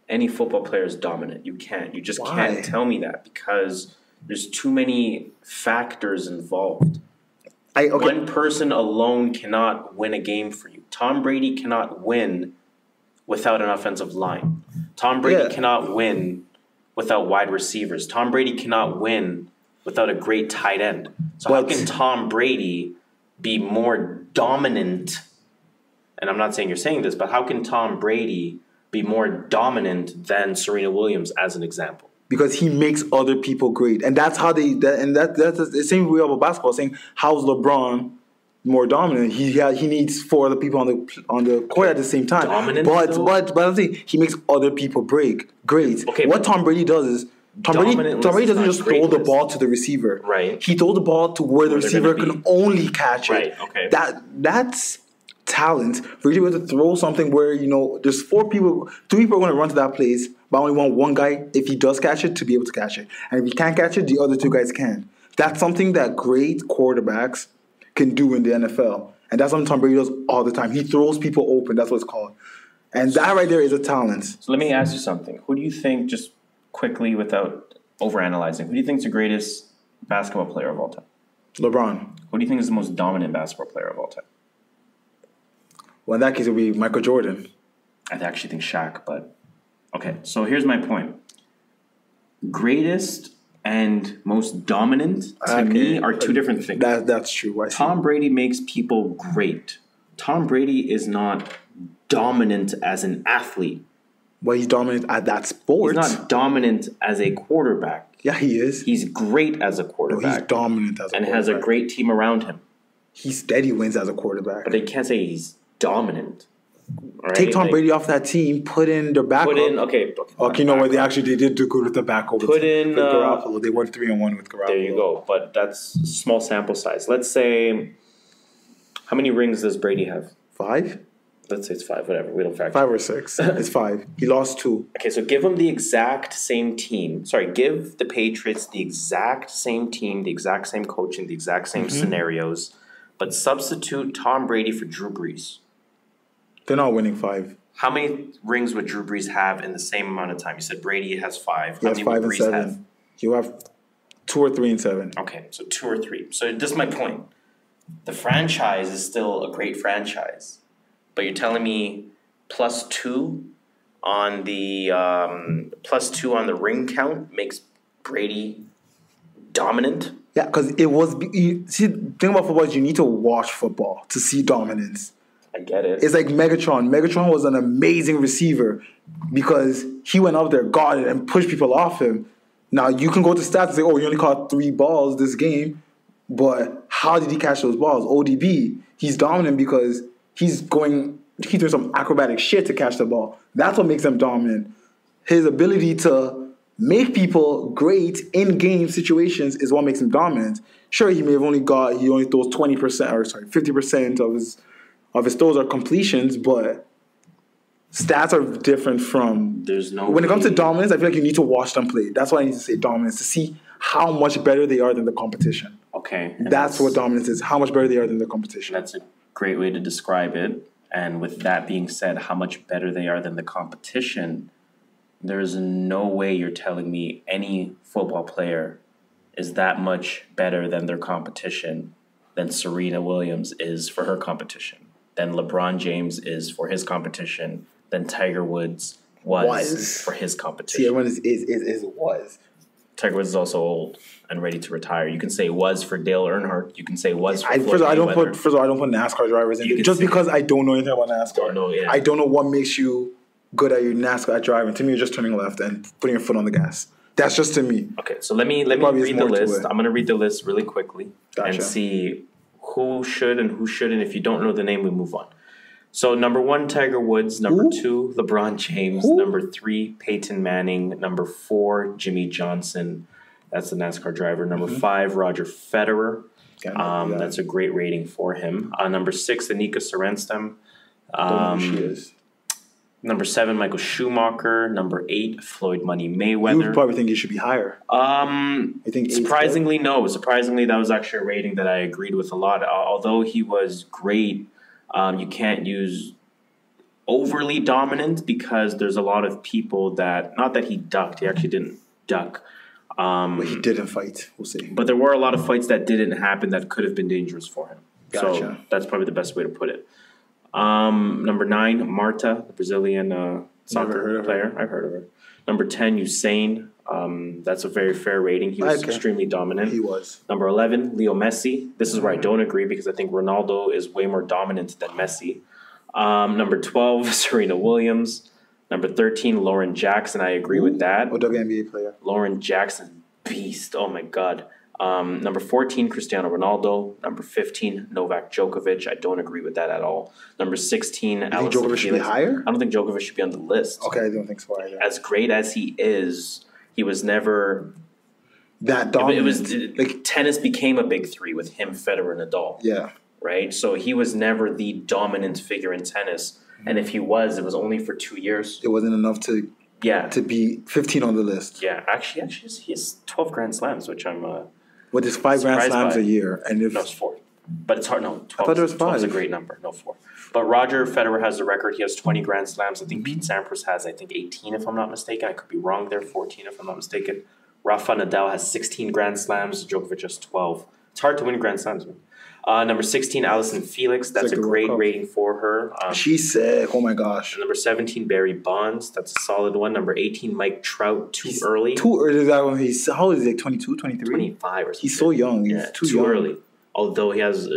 any football player is dominant. You can't. You just can't tell me that because there's too many factors involved. One person alone cannot win a game for you. Tom Brady cannot win without an offensive line. Tom Brady cannot win without wide receivers. Tom Brady cannot win without a great tight end. So how can Tom Brady be more dominant? And I'm not saying you're saying this, but how can Tom Brady be more dominant than Serena Williams as an example? Because he makes other people great. And that's how that's the same way about basketball, saying how's LeBron more dominant? He needs 4 other people on the court at the same time. Dominant, but I'm saying he makes other people great. Okay, what Tom Brady does is Tom Brady doesn't just throw the ball to the receiver. Right. He throws the ball to where the receiver can only catch it. Right, okay. That's talent for you to be able to throw something where, there's 3 people are going to run to that place, but I only want one guy, if he does catch it, to be able to catch it. And if he can't catch it, the other 2 guys can. That's something that great quarterbacks can do in the NFL. And that's something Tom Brady does all the time. He throws people open. That's what it's called. And that right there is a talent. So let me ask you something. Who do you think, just quickly without overanalyzing, who do you think is the greatest basketball player of all time? LeBron. Who do you think is the most dominant basketball player of all time? Well, in that case, it would be Michael Jordan. I actually think Shaq, but okay. So here's my point. greatest and most dominant to me are two different things. That's true. Tom Brady makes people great. Tom Brady is not dominant as an athlete. Well, he's dominant at that sport. He's not dominant as a quarterback. Yeah, he is. He's great as a quarterback. No, he's dominant as a quarterback. And has a great team around him. He steady wins as a quarterback. But they can't say he's dominant. Right? Take Tom Brady off that team, put in their backup. Okay, you know what? They did do good with the backup. Put in Garoppolo. They won 3-1 with Garoppolo. There you go. But that's small sample size. Let's say, how many rings does Brady have? 5? Let's say it's 5, whatever. We don't factor. 5 or 6. It's 5. He lost 2. Okay, so give him the exact same team. Sorry, give the Patriots the exact same team, the exact same coaching, the exact same scenarios, but substitute Tom Brady for Drew Brees. They're not winning 5. How many rings would Drew Brees have in the same amount of time? You said Brady has 5. He has 5 and 7. You have 2 or 3 and 7. Okay, so 2 or 3. So this is my point. The franchise is still a great franchise. But you're telling me +2 on the ring count makes Brady dominant? Yeah, because it was. See, the thing about football is you need to watch football to see dominance. I get it. It's like Megatron. Megatron was an amazing receiver because he went up there, got it, and pushed people off him. Now you can go to stats and say, "Oh, he only caught 3 balls this game," but how did he catch those balls? ODB. He's dominant because he's doing some acrobatic shit to catch the ball. That's what makes him dominant. His ability to make people great in game situations is what makes him dominant. Sure, he only throws 50% of his throws are completions, but stats are different from. When it comes to dominance, I feel like you need to watch them play. That's why I need to say dominance, to see how much better they are than the competition. Okay. That's what dominance is, how much better they are than the competition. That's a great way to describe it. And with that being said, how much better they are than the competition, there's no way you're telling me any football player is that much better than their competition than Serena Williams is for her competition, than LeBron James is for his competition, than Tiger Woods was for his competition. See, everyone is was. Tiger Woods is also old and ready to retire. You can say was for Dale Earnhardt. You can say was for First of all, I don't put NASCAR drivers in it just because I don't know anything about NASCAR. I don't know what makes you good at your NASCAR driving. To me, you're just turning left and putting your foot on the gas. That's just to me. Okay, so let me read the list. I'm going to read the list really quickly and see who should and who shouldn't. If you don't know the name, we move on. So number 1, Tiger Woods. Number 2, LeBron James. Number 3, Peyton Manning. Number 4, Jimmy Johnson. That's the NASCAR driver. Number 5, Roger Federer. That's a great rating for him. Number 6, Anika Sorenstam. Don't know who she is. Number 7, Michael Schumacher. Number 8, Floyd Money Mayweather. You probably think he should be higher. You think surprisingly, no. Surprisingly, that was actually a rating that I agreed with a lot. Although he was great, you can't use overly dominant because there's a lot of people that, not that he ducked, he actually didn't duck. But he didn't fight, we'll see. But there were a lot of fights that didn't happen that could have been dangerous for him. Gotcha. So that's probably the best way to put it. Number 9, Marta, the Brazilian soccer player. I've heard of her. Number 10, Usain. That's a very fair rating. He was extremely dominant. He was. Number 11, Leo Messi. This is where I don't agree because I think Ronaldo is way more dominant than Messi. Number 12, Serena Williams. Number 13, Lauren Jackson. I agree with that. WNBA player. Lauren Jackson, beast. Oh, my God. Number 14, Cristiano Ronaldo. Number 15, Novak Djokovic. I don't agree with that at all. Number 16, Alex. You think Djokovic should be higher? I don't think Djokovic should be on the list. Okay, I don't think so either. As great as he is, he was never that dominant. Tennis became a big 3 with him, Federer, and Nadal. Yeah. Right? So he was never the dominant figure in tennis. And if he was, it was only for 2 years. It wasn't enough to be 15 on the list. Yeah, actually, he has 12 Grand Slams, which I'm With his 5 Grand Slams a year. And if no, it's 4. But it's hard. No, 12, I thought there was 5. 12 is a great number. No, 4. But Roger Federer has the record. He has 20 Grand Slams. I think Pete Sampras has, 18 if I'm not mistaken. I could be wrong there. 14 if I'm not mistaken. Rafa Nadal has 16 Grand Slams. Djokovic has 12. It's hard to win Grand Slams, man. Number 16, Allison Felix. That's a great rating for her. She's sick. Oh my gosh. Number 17, Barry Bonds. That's a solid one. Number 18, Mike Trout. Too early. Too early. How old is he? 22, 23? 25 or something. He's so young. He's too early. Although he has...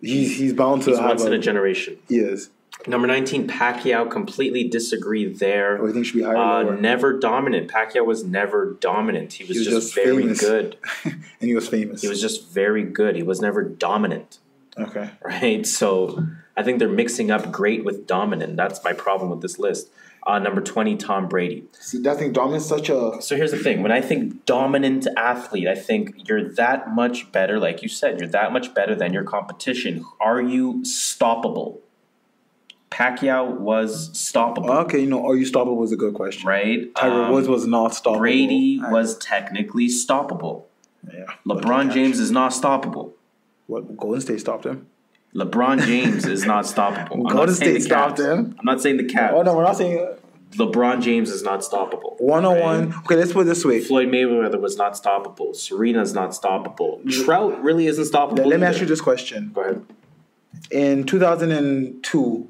he's bound to have once in a generation. He is. Number 19, Pacquiao. Completely disagree there. Oh, I think should be higher. Never dominant. Pacquiao was never dominant. He was just very famous. Good. And he was famous. He was just very good. He was never dominant. Okay. Right? So I think they're mixing up great with dominant. That's my problem with this list. Number 20, Tom Brady. See, I think dominant such a... So here's the thing. When I think dominant athlete, I think you're that much better. Like you said, you're that much better than your competition. Are you stoppable? Pacquiao was stoppable. Okay, are you stoppable was a good question. Right? Tiger Woods was not stoppable. Brady was technically stoppable. Yeah. LeBron James is not stoppable. What? Golden State stopped him? LeBron James is not stoppable. Golden State stopped him? I'm not saying the Cavs. Oh, no, we're not saying... LeBron James is not stoppable. 101. Right? Okay, let's put it this way. Floyd Mayweather was not stoppable. Serena's not stoppable. Trout really isn't stoppable. Let me ask you this question. Go ahead. In 2002...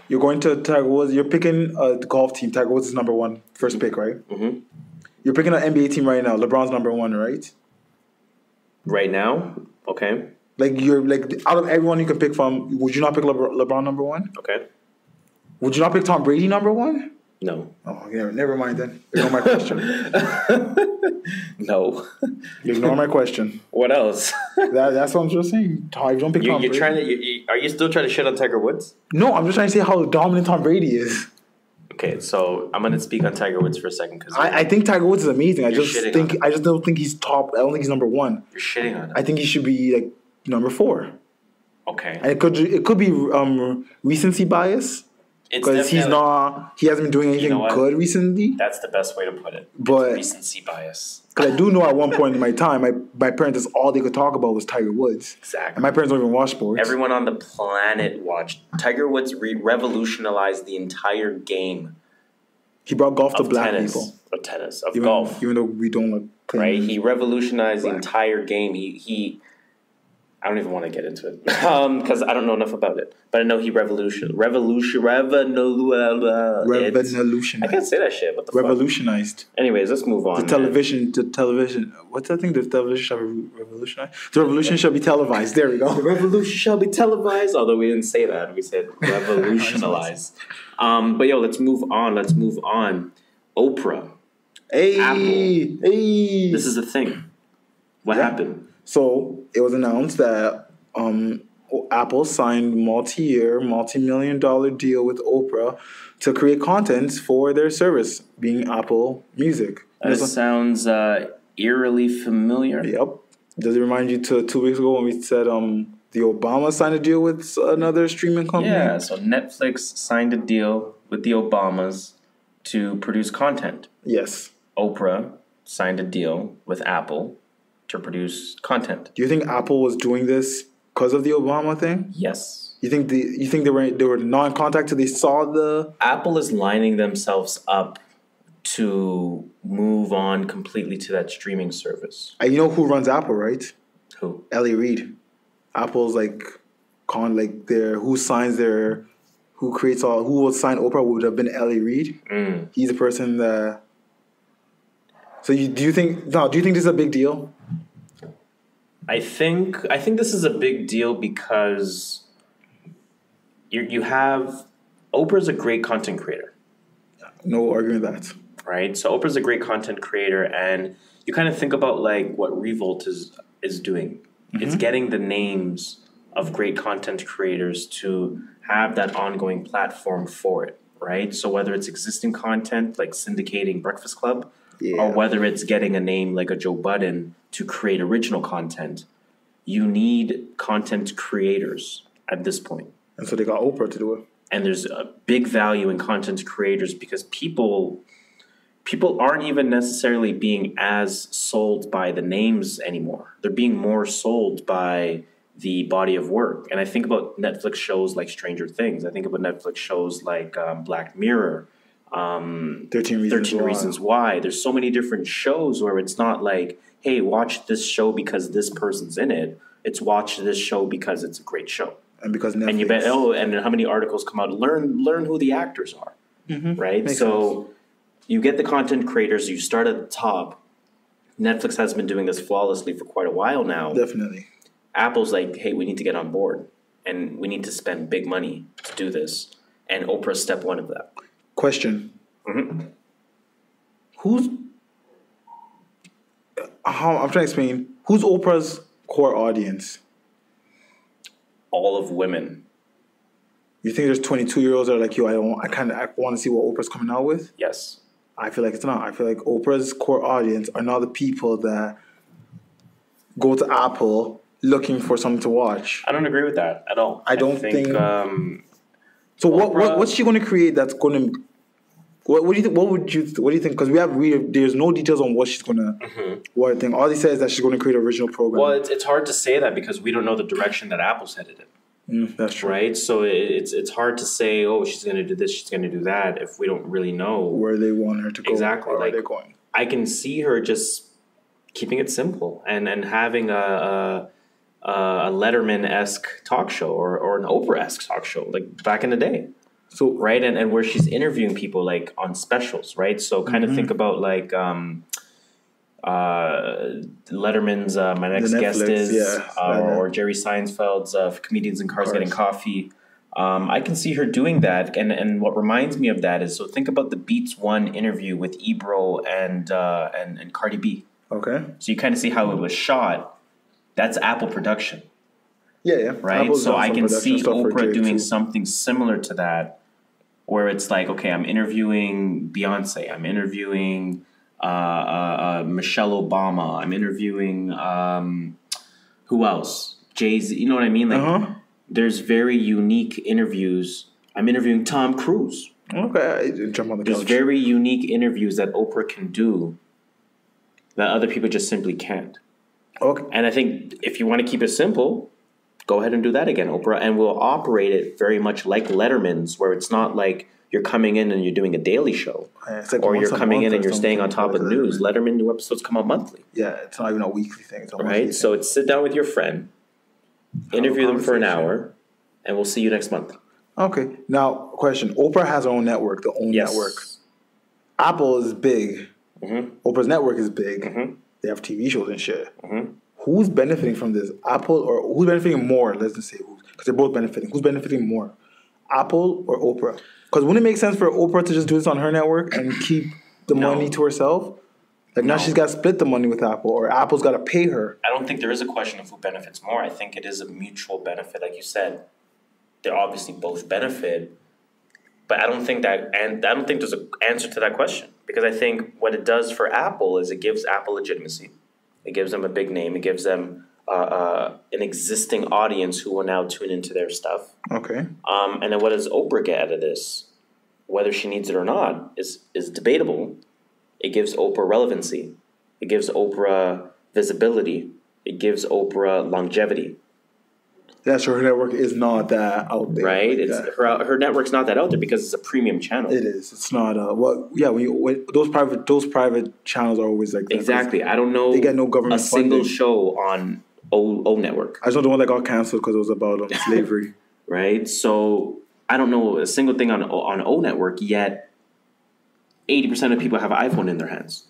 You're going to Tiger Woods. You're picking a golf team. Tiger Woods is number one, first pick, right? Mm-hmm. You're picking an NBA team right now. LeBron's number one, right? Right now, okay. Like out of everyone you can pick from, would you not pick LeBron number one? Okay. Would you not pick Tom Brady number one? No. Oh, never mind then. Ignore my question. No. Ignore my question. What else? That's what I'm just saying. Don't pick Tom Brady. Are you still trying to shit on Tiger Woods? No, I'm just trying to say how dominant Tom Brady is. Okay, so I'm gonna speak on Tiger Woods for a second because I think Tiger Woods is amazing. I just don't think he's top. I don't think he's number one. You're shitting on him. I think he should be like number 4. Okay. And it could be recency bias. Because he hasn't been doing anything good recently. That's the best way to put it. But it's recency bias. Because I do know at one point in my time, my parents, all they could talk about was Tiger Woods. Exactly. And my parents don't even watch sports. Everyone on the planet watched. Tiger Woods revolutionized the entire game. He brought golf to black people. Of tennis. Of golf. Even though we don't like playing. Right? He revolutionized the entire game. He I don't even want to get into it because I don't know enough about it. But I know he revolutionized. I can't say that shit. What the revolutionized. Fuck? Anyways, let's move on. The television. What's that thing? The television shall be revolutionized. The revolution shall be televised. There we go. The revolution shall be televised. Although we didn't say that. We said revolutionized. But let's move on. Oprah. Hey. Apple. Hey. This is the thing. What happened? So it was announced that Apple signed multi-million-dollar deal with Oprah to create content for their service, being Apple Music. This sounds eerily familiar. Yep. Does it remind you to 2 weeks ago when we said the Obama signed a deal with another streaming company? Yeah, so Netflix signed a deal with the Obamas to produce content. Yes. Oprah signed a deal with Apple to produce content. Do you think Apple was doing this because of the Obama thing? Yes. You think they were not in contact till they saw the... Apple is lining themselves up to move on completely to that streaming service. You know who runs Apple, right? Who? Ellie Reed. Apple's who will sign Oprah would have been Ellie Reed. He's the person that... So do you think this is a big deal? I think this is a big deal because you have Oprah's a great content creator. No arguing that. Right? So Oprah's a great content creator, and you kind of think about what Revolt is doing. Mm-hmm. It's getting the names of great content creators to have that ongoing platform for it, right? So whether it's existing content like syndicating Breakfast Club, or whether it's getting a name like a Joe Budden to create original content, you need content creators at this point. And so they got Oprah to do it. And there's a big value in content creators because people aren't even necessarily being as sold by the names anymore. They're being more sold by the body of work. And I think about Netflix shows like Stranger Things. I think about Netflix shows like Black Mirror. 13 Reasons Why. There's so many different shows where it's not like, hey, watch this show because this person's in it. It's watch this show because it's a great show. And because Netflix. And you bet, and how many articles come out? Learn who the actors are, right? Makes so sense. You get the content creators, you start at the top. Netflix has been doing this flawlessly for quite a while now. Definitely. Apple's like, hey, we need to get on board, and we need to spend big money to do this. And Oprah's step one of that. Question. I'm trying to explain. Who's Oprah's core audience? All of women. You think there's 22-year-olds that are like, yo, I want to see what Oprah's coming out with? Yes. I feel like it's not. I feel like Oprah's core audience are not the people that go to Apple looking for something to watch. I don't agree with that at all. I don't think so Oprah, what's she going to create that's going to... What do you think? What do you think? Because there's no details on what she's gonna. What I think all he says is that she's going to create an original program. Well, it's hard to say that because we don't know the direction that Apple's headed in. That's true, right? So it's hard to say, oh, she's going to do this, she's going to do that, if we don't really know where they want her to go. Exactly, where they're going. I can see her just keeping it simple and having a Letterman-esque talk show or an Oprah-esque talk show like back in the day. So right, and where she's interviewing people like on specials, right? So kind of think about like Letterman's My Next Guest Is, or Jerry Seinfeld's Comedians in Cars Getting Coffee. I can see her doing that, and what reminds me of that is, so think about the Beats One interview with Ebro and Cardi B. Okay. So you kind of see how it was shot. That's Apple production. Yeah. Right. Apple's so I can see Oprah doing something similar to that, where it's like, okay, I'm interviewing Beyonce, I'm interviewing Michelle Obama, I'm interviewing who else? Jay-Z. You know what I mean? Like, there's very unique interviews. I'm interviewing Tom Cruise. Okay, jump on the couch. There's very unique interviews that Oprah can do that other people just simply can't. Okay. And I think if you want to keep it simple, go ahead and do that again, Oprah, and we'll operate it very much like Letterman's, where it's not like you're coming in and you're doing a daily show, or you're coming in and you're staying on top of the news. Letterman new episodes come out monthly. Yeah, it's not even a weekly thing. It's a right? So it's sit down with your friend, interview them for an hour, and we'll see you next month. Okay. Now, question. Oprah has her own network, network. Apple is big. Oprah's network is big. They have TV shows and shit. Who's benefiting from this? Apple or who's benefiting more? Let's just say who, because they're both benefiting. Who's benefiting more? Apple or Oprah? Because wouldn't it make sense for Oprah to just do this on her network and keep the money to herself? Like now she's got to split the money with Apple, or Apple's got to pay her. I don't think there is a question of who benefits more. I think it is a mutual benefit, like you said. They're obviously both benefit, but I don't think there's an answer to that question, because I think what it does for Apple is it gives Apple legitimacy. It gives them a big name. It gives them an existing audience who will now tune into their stuff. Okay. And then what does Oprah get out of this? Whether she needs it or not is debatable. It gives Oprah relevancy. It gives Oprah visibility. It gives Oprah longevity. Yeah, so her network is not that out there. Right? Like her network's not that out there because it's a premium channel. It is. It's not. When those private channels are always like that. Exactly. I don't know. They get no government a single funding. show on O Network. I just know the one that got canceled because it was about slavery. Right. So I don't know a single thing on O Network yet. 80% of people have an iPhone in their hands.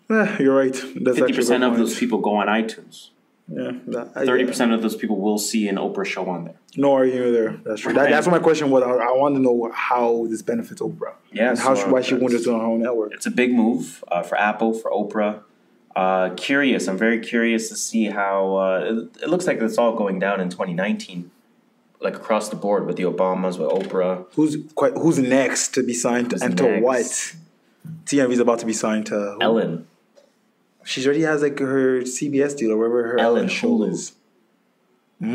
You're right. 50% of those people go on iTunes. Yeah, 30% of those people will see an Oprah show on there. No argument there. That's true. That's what my question was. I want to know how this benefits Oprah. Yeah, and why she wanted to on her own network. It's a big move for Apple, for Oprah. I'm very curious to see how it looks like it's all going down in 2019, like across the board with the Obamas, with Oprah. Who's next to be signed to what? TMV's about to be signed to who? Ellen. She already has like her CBS deal or wherever her Ellen show is. You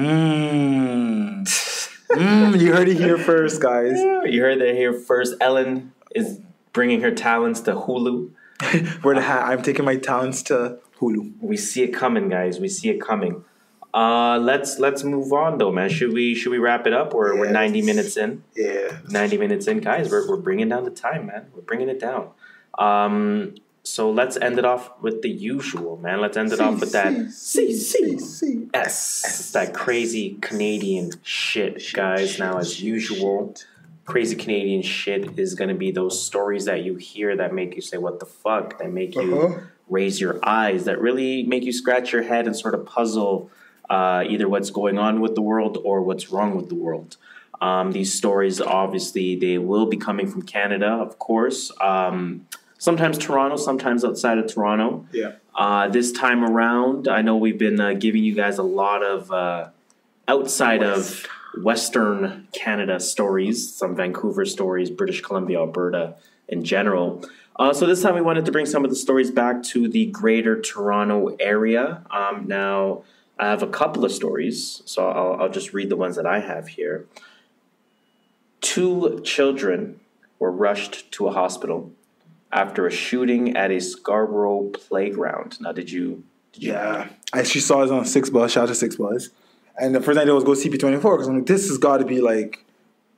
heard it here first, guys. You heard it here first. Ellen is bringing her talents to Hulu. I'm taking my talents to Hulu. We see it coming, guys. We see it coming. Let's move on though, man. Should we wrap it up? We're 90 minutes in. Yeah. 90 minutes in, guys. We're bringing down the time, man. We're bringing it down. So let's end it off with the usual, man. Let's end it off with that S. That crazy Canadian shit, guys. Now, as usual, crazy Canadian shit is going to be those stories that you hear that make you say, what the fuck? That make you raise your eyes, that really make you scratch your head and sort of puzzle either what's going on with the world or what's wrong with the world. These stories, obviously, they will be coming from Canada, of course. Sometimes Toronto, sometimes outside of Toronto. Yeah. This time around, I know we've been giving you guys a lot of outside of Western Canada stories, some Vancouver stories, British Columbia, Alberta in general. So this time we wanted to bring some of the stories back to the greater Toronto area. Now, I have a couple of stories, so I'll just read the ones that I have here. 2 children were rushed to a hospital after a shooting at a Scarborough playground. Now, did you? Yeah. I actually saw it on 6 Buzz. Shout out to 6 Buzz. And the first thing I did was go CP24 because I'm like, this has got to be like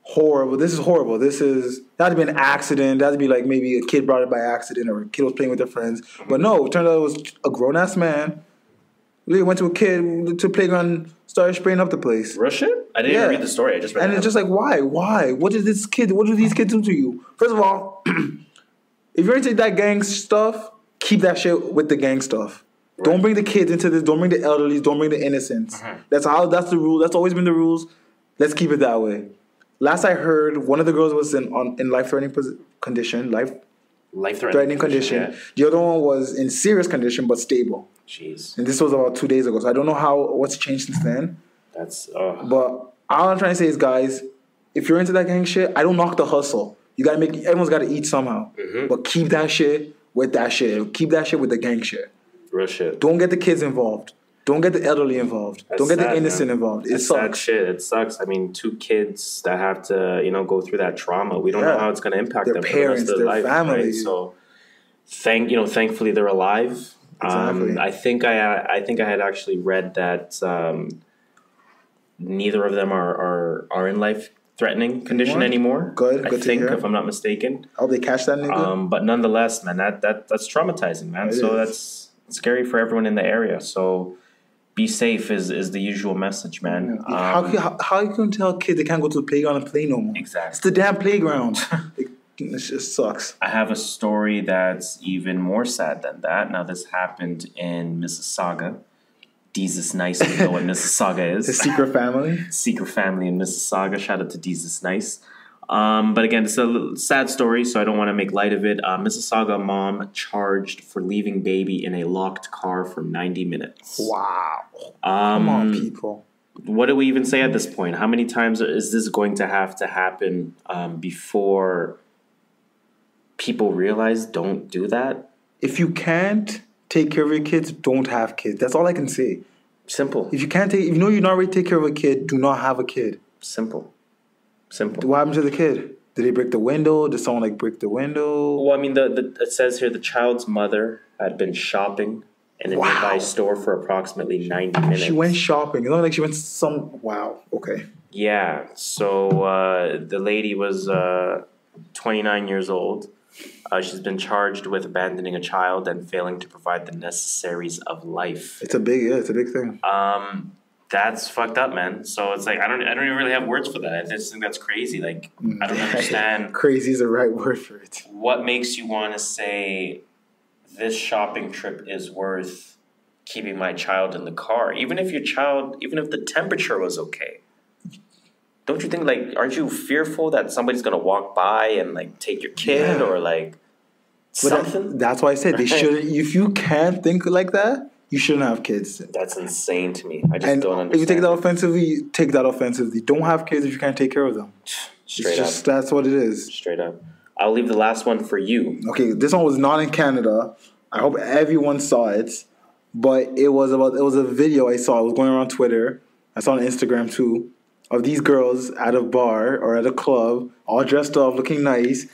horrible. This is horrible. That had to be an accident. That had to be like maybe a kid brought it by accident or a kid was playing with their friends. But no, it turned out it was a grown-ass man. He went to a kid to a playground, started spraying up the place. Rush it? I didn't even read the story. I just read it. And it's just like, why? What do these kids do to you? First of all, if you're into that gang stuff, keep that shit with the gang stuff. Right. Don't bring the kids into this. Don't bring the elderly. Don't bring the innocents. That's the rule. That's always been the rules. Let's keep it that way. Last I heard, one of the girls was in life-threatening condition. Life-threatening condition. Yeah. The other one was in serious condition but stable. Jeez. And this was about 2 days ago. So I don't know what's changed since then. But all I'm trying to say is, guys, if you're into that gang shit, I don't knock the hustle. Everyone's got to eat somehow. But keep that shit with that shit. Keep that shit with the gang shit. Real shit. Don't get the kids involved. Don't get the elderly involved. Don't get the innocent involved. It sucks. Sad shit. It sucks. I mean, 2 kids that have to, go through that trauma. We don't know how it's going to impact their them parents, for the rest of their families. Right? So, thankfully they're alive. Exactly. I think I had actually read that neither of them are in life-threatening condition anymore. Good. I think, to hear. If I'm not mistaken. I hope they catch that nigga. But nonetheless, man, that's traumatizing, man. That's scary for everyone in the area. So be safe is the usual message, man. How you can tell kids they can't go to the playground and play no more? Exactly. It's the damn playground. It just sucks. I have a story that's even more sad than that. Now, this happened in Mississauga. Jesus Nice, we know what Mississauga is. The secret family? Secret family in Mississauga. Shout out to Jesus Nice. But again, it's a sad story, so I don't want to make light of it. Mississauga mom charged for leaving baby in a locked car for 90 minutes. Wow. Come on, people. What do we even say at this point? How many times is this going to have to happen before people realize don't do that? If you can't take care of your kids, don't have kids. That's all I can say. Simple. If you know you're not ready to take care of a kid, do not have a kid. Simple. What happened to the kid? Did they break the window? Did someone break the window? Well, I mean, it says here the child's mother had been shopping in a nearby store for approximately 90 minutes. She went shopping. It's not like she went Wow. Okay. Yeah. So the lady was 29 years old. She's been charged with abandoning a child and failing to provide the necessaries of life. It's a big thing. That's fucked up, man. So it's like I don't even really have words for that. I just think that's crazy. I don't understand. Crazy is the right word for it. What makes you want to say this shopping trip is worth keeping my child in the car, even if the temperature was okay? Don't you think aren't you fearful that somebody's gonna walk by and take your kid or something? That's why I said they shouldn't. If you can't think like that, you shouldn't have kids. That's insane to me. I just don't understand. If you take that offensively, take that offensively. Don't have kids if you can't take care of them. Straight up. That's what it is. Straight up. I'll leave the last one for you. Okay, this one was not in Canada. I hope everyone saw it. But it was a video I saw. It was going around Twitter. I saw it on Instagram too. Of these girls at a bar or at a club, all dressed up, looking nice.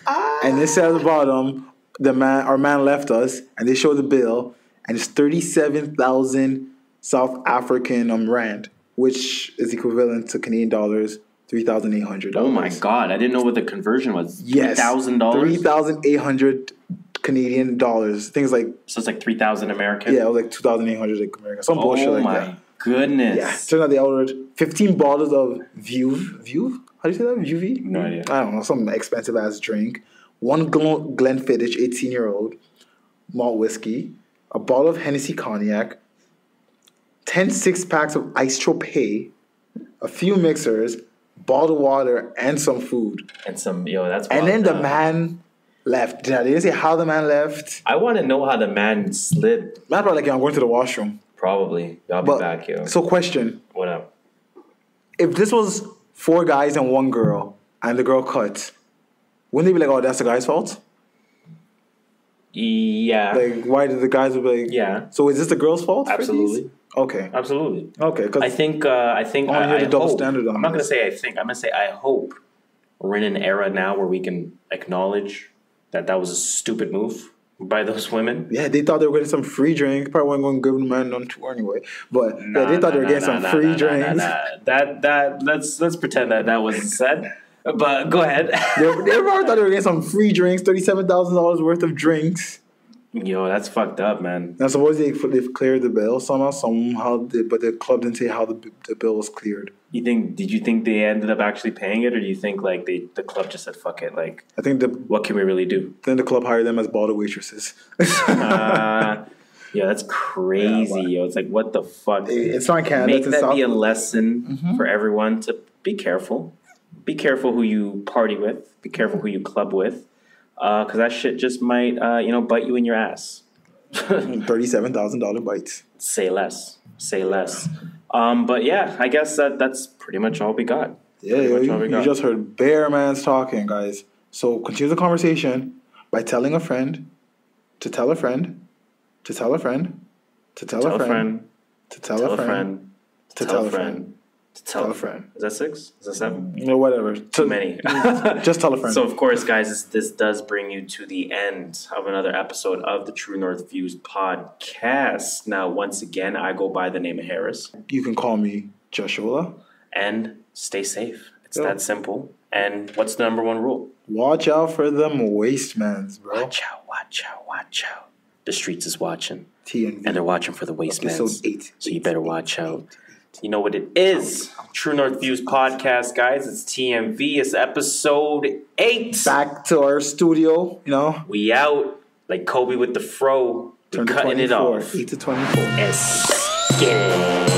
And they said at the bottom, our man left us, and they show the bill. And it's 37,000 South African rand, which is equivalent to Canadian dollars, $3,800. Oh my God. I didn't know what the conversion was. Yes. $3,000? 3,800 Canadian dollars. Things like so it's like 3,000 American. Yeah, it was like 2,800 like American. Some bullshit like that. Oh my goodness! Yeah, turns out they ordered 15 bottles of View. How do you say that? UV? No idea. I don't know. Some expensive ass drink. One Glenfiddich 18-year-old malt whiskey. A bottle of Hennessy cognac. 10 6-packs of Ice Tropez. A few mixers. Bottled water and some food. And some that's. And then the man left. They didn't say how the man left. I want to know how the man slid. Man probably like, I'm going to the washroom. Probably. I'll be back, yo. So question. What up? If this was 4 guys and 1 girl, and the girl cut, wouldn't they be like, oh, that's the guy's fault? Yeah. Like, why did the guys be like... Yeah. So is this the girl's fault? Absolutely. Okay. Absolutely. Okay. Cause I think I double hope, standard on I'm not going to this. say I think. I'm going to say I hope we're in an era now where we can acknowledge that was a stupid move by those women. Yeah, they thought they were getting some free drink. Probably weren't going to give them man on tour anyway. But they thought they were getting some free drinks. Let's pretend that wasn't said. But go ahead. they probably thought they were getting some free drinks, $37,000 worth of drinks. Yo, that's fucked up, man. Now, suppose they've cleared the bill somehow, but the club didn't say how the bill was cleared. Did you think they ended up actually paying it, or do you think like the club just said fuck it? Like, I think what can we really do? Then the club hired them as bottle waitresses. Yeah, that's crazy, yo. It's like, what the fuck? It's not Canada. Make that be a lesson for everyone to be careful. Be careful who you party with. Be careful who you club with. Because that shit just might, bite you in your ass. $37,000 bites. Say less. But yeah, I guess that's pretty much all we got. Yeah, you just heard bare man's talking, guys. So continue the conversation by telling a friend to tell a friend to tell a friend to tell a friend to tell a friend to tell a friend to tell a friend. Is that 6? Is that 7? No, whatever. Too many. Just tell a friend. So, of course, guys, this does bring you to the end of another episode of the True North Views podcast. Now, once again, I go by the name of Harris. You can call me JustShola. And stay safe. It's that simple. And what's the number 1 rule? Watch out for them wastemans, bro. Watch out. The streets is watching. TNV. And they're watching for the wastemans. Episode 8. So you better watch out. You know what it is. True North Views podcast, guys. It's TMV. It's episode 8. Back to our studio, We out. Like Kobe with the fro. We're cutting it off. 8 to 24. Yes. Get it.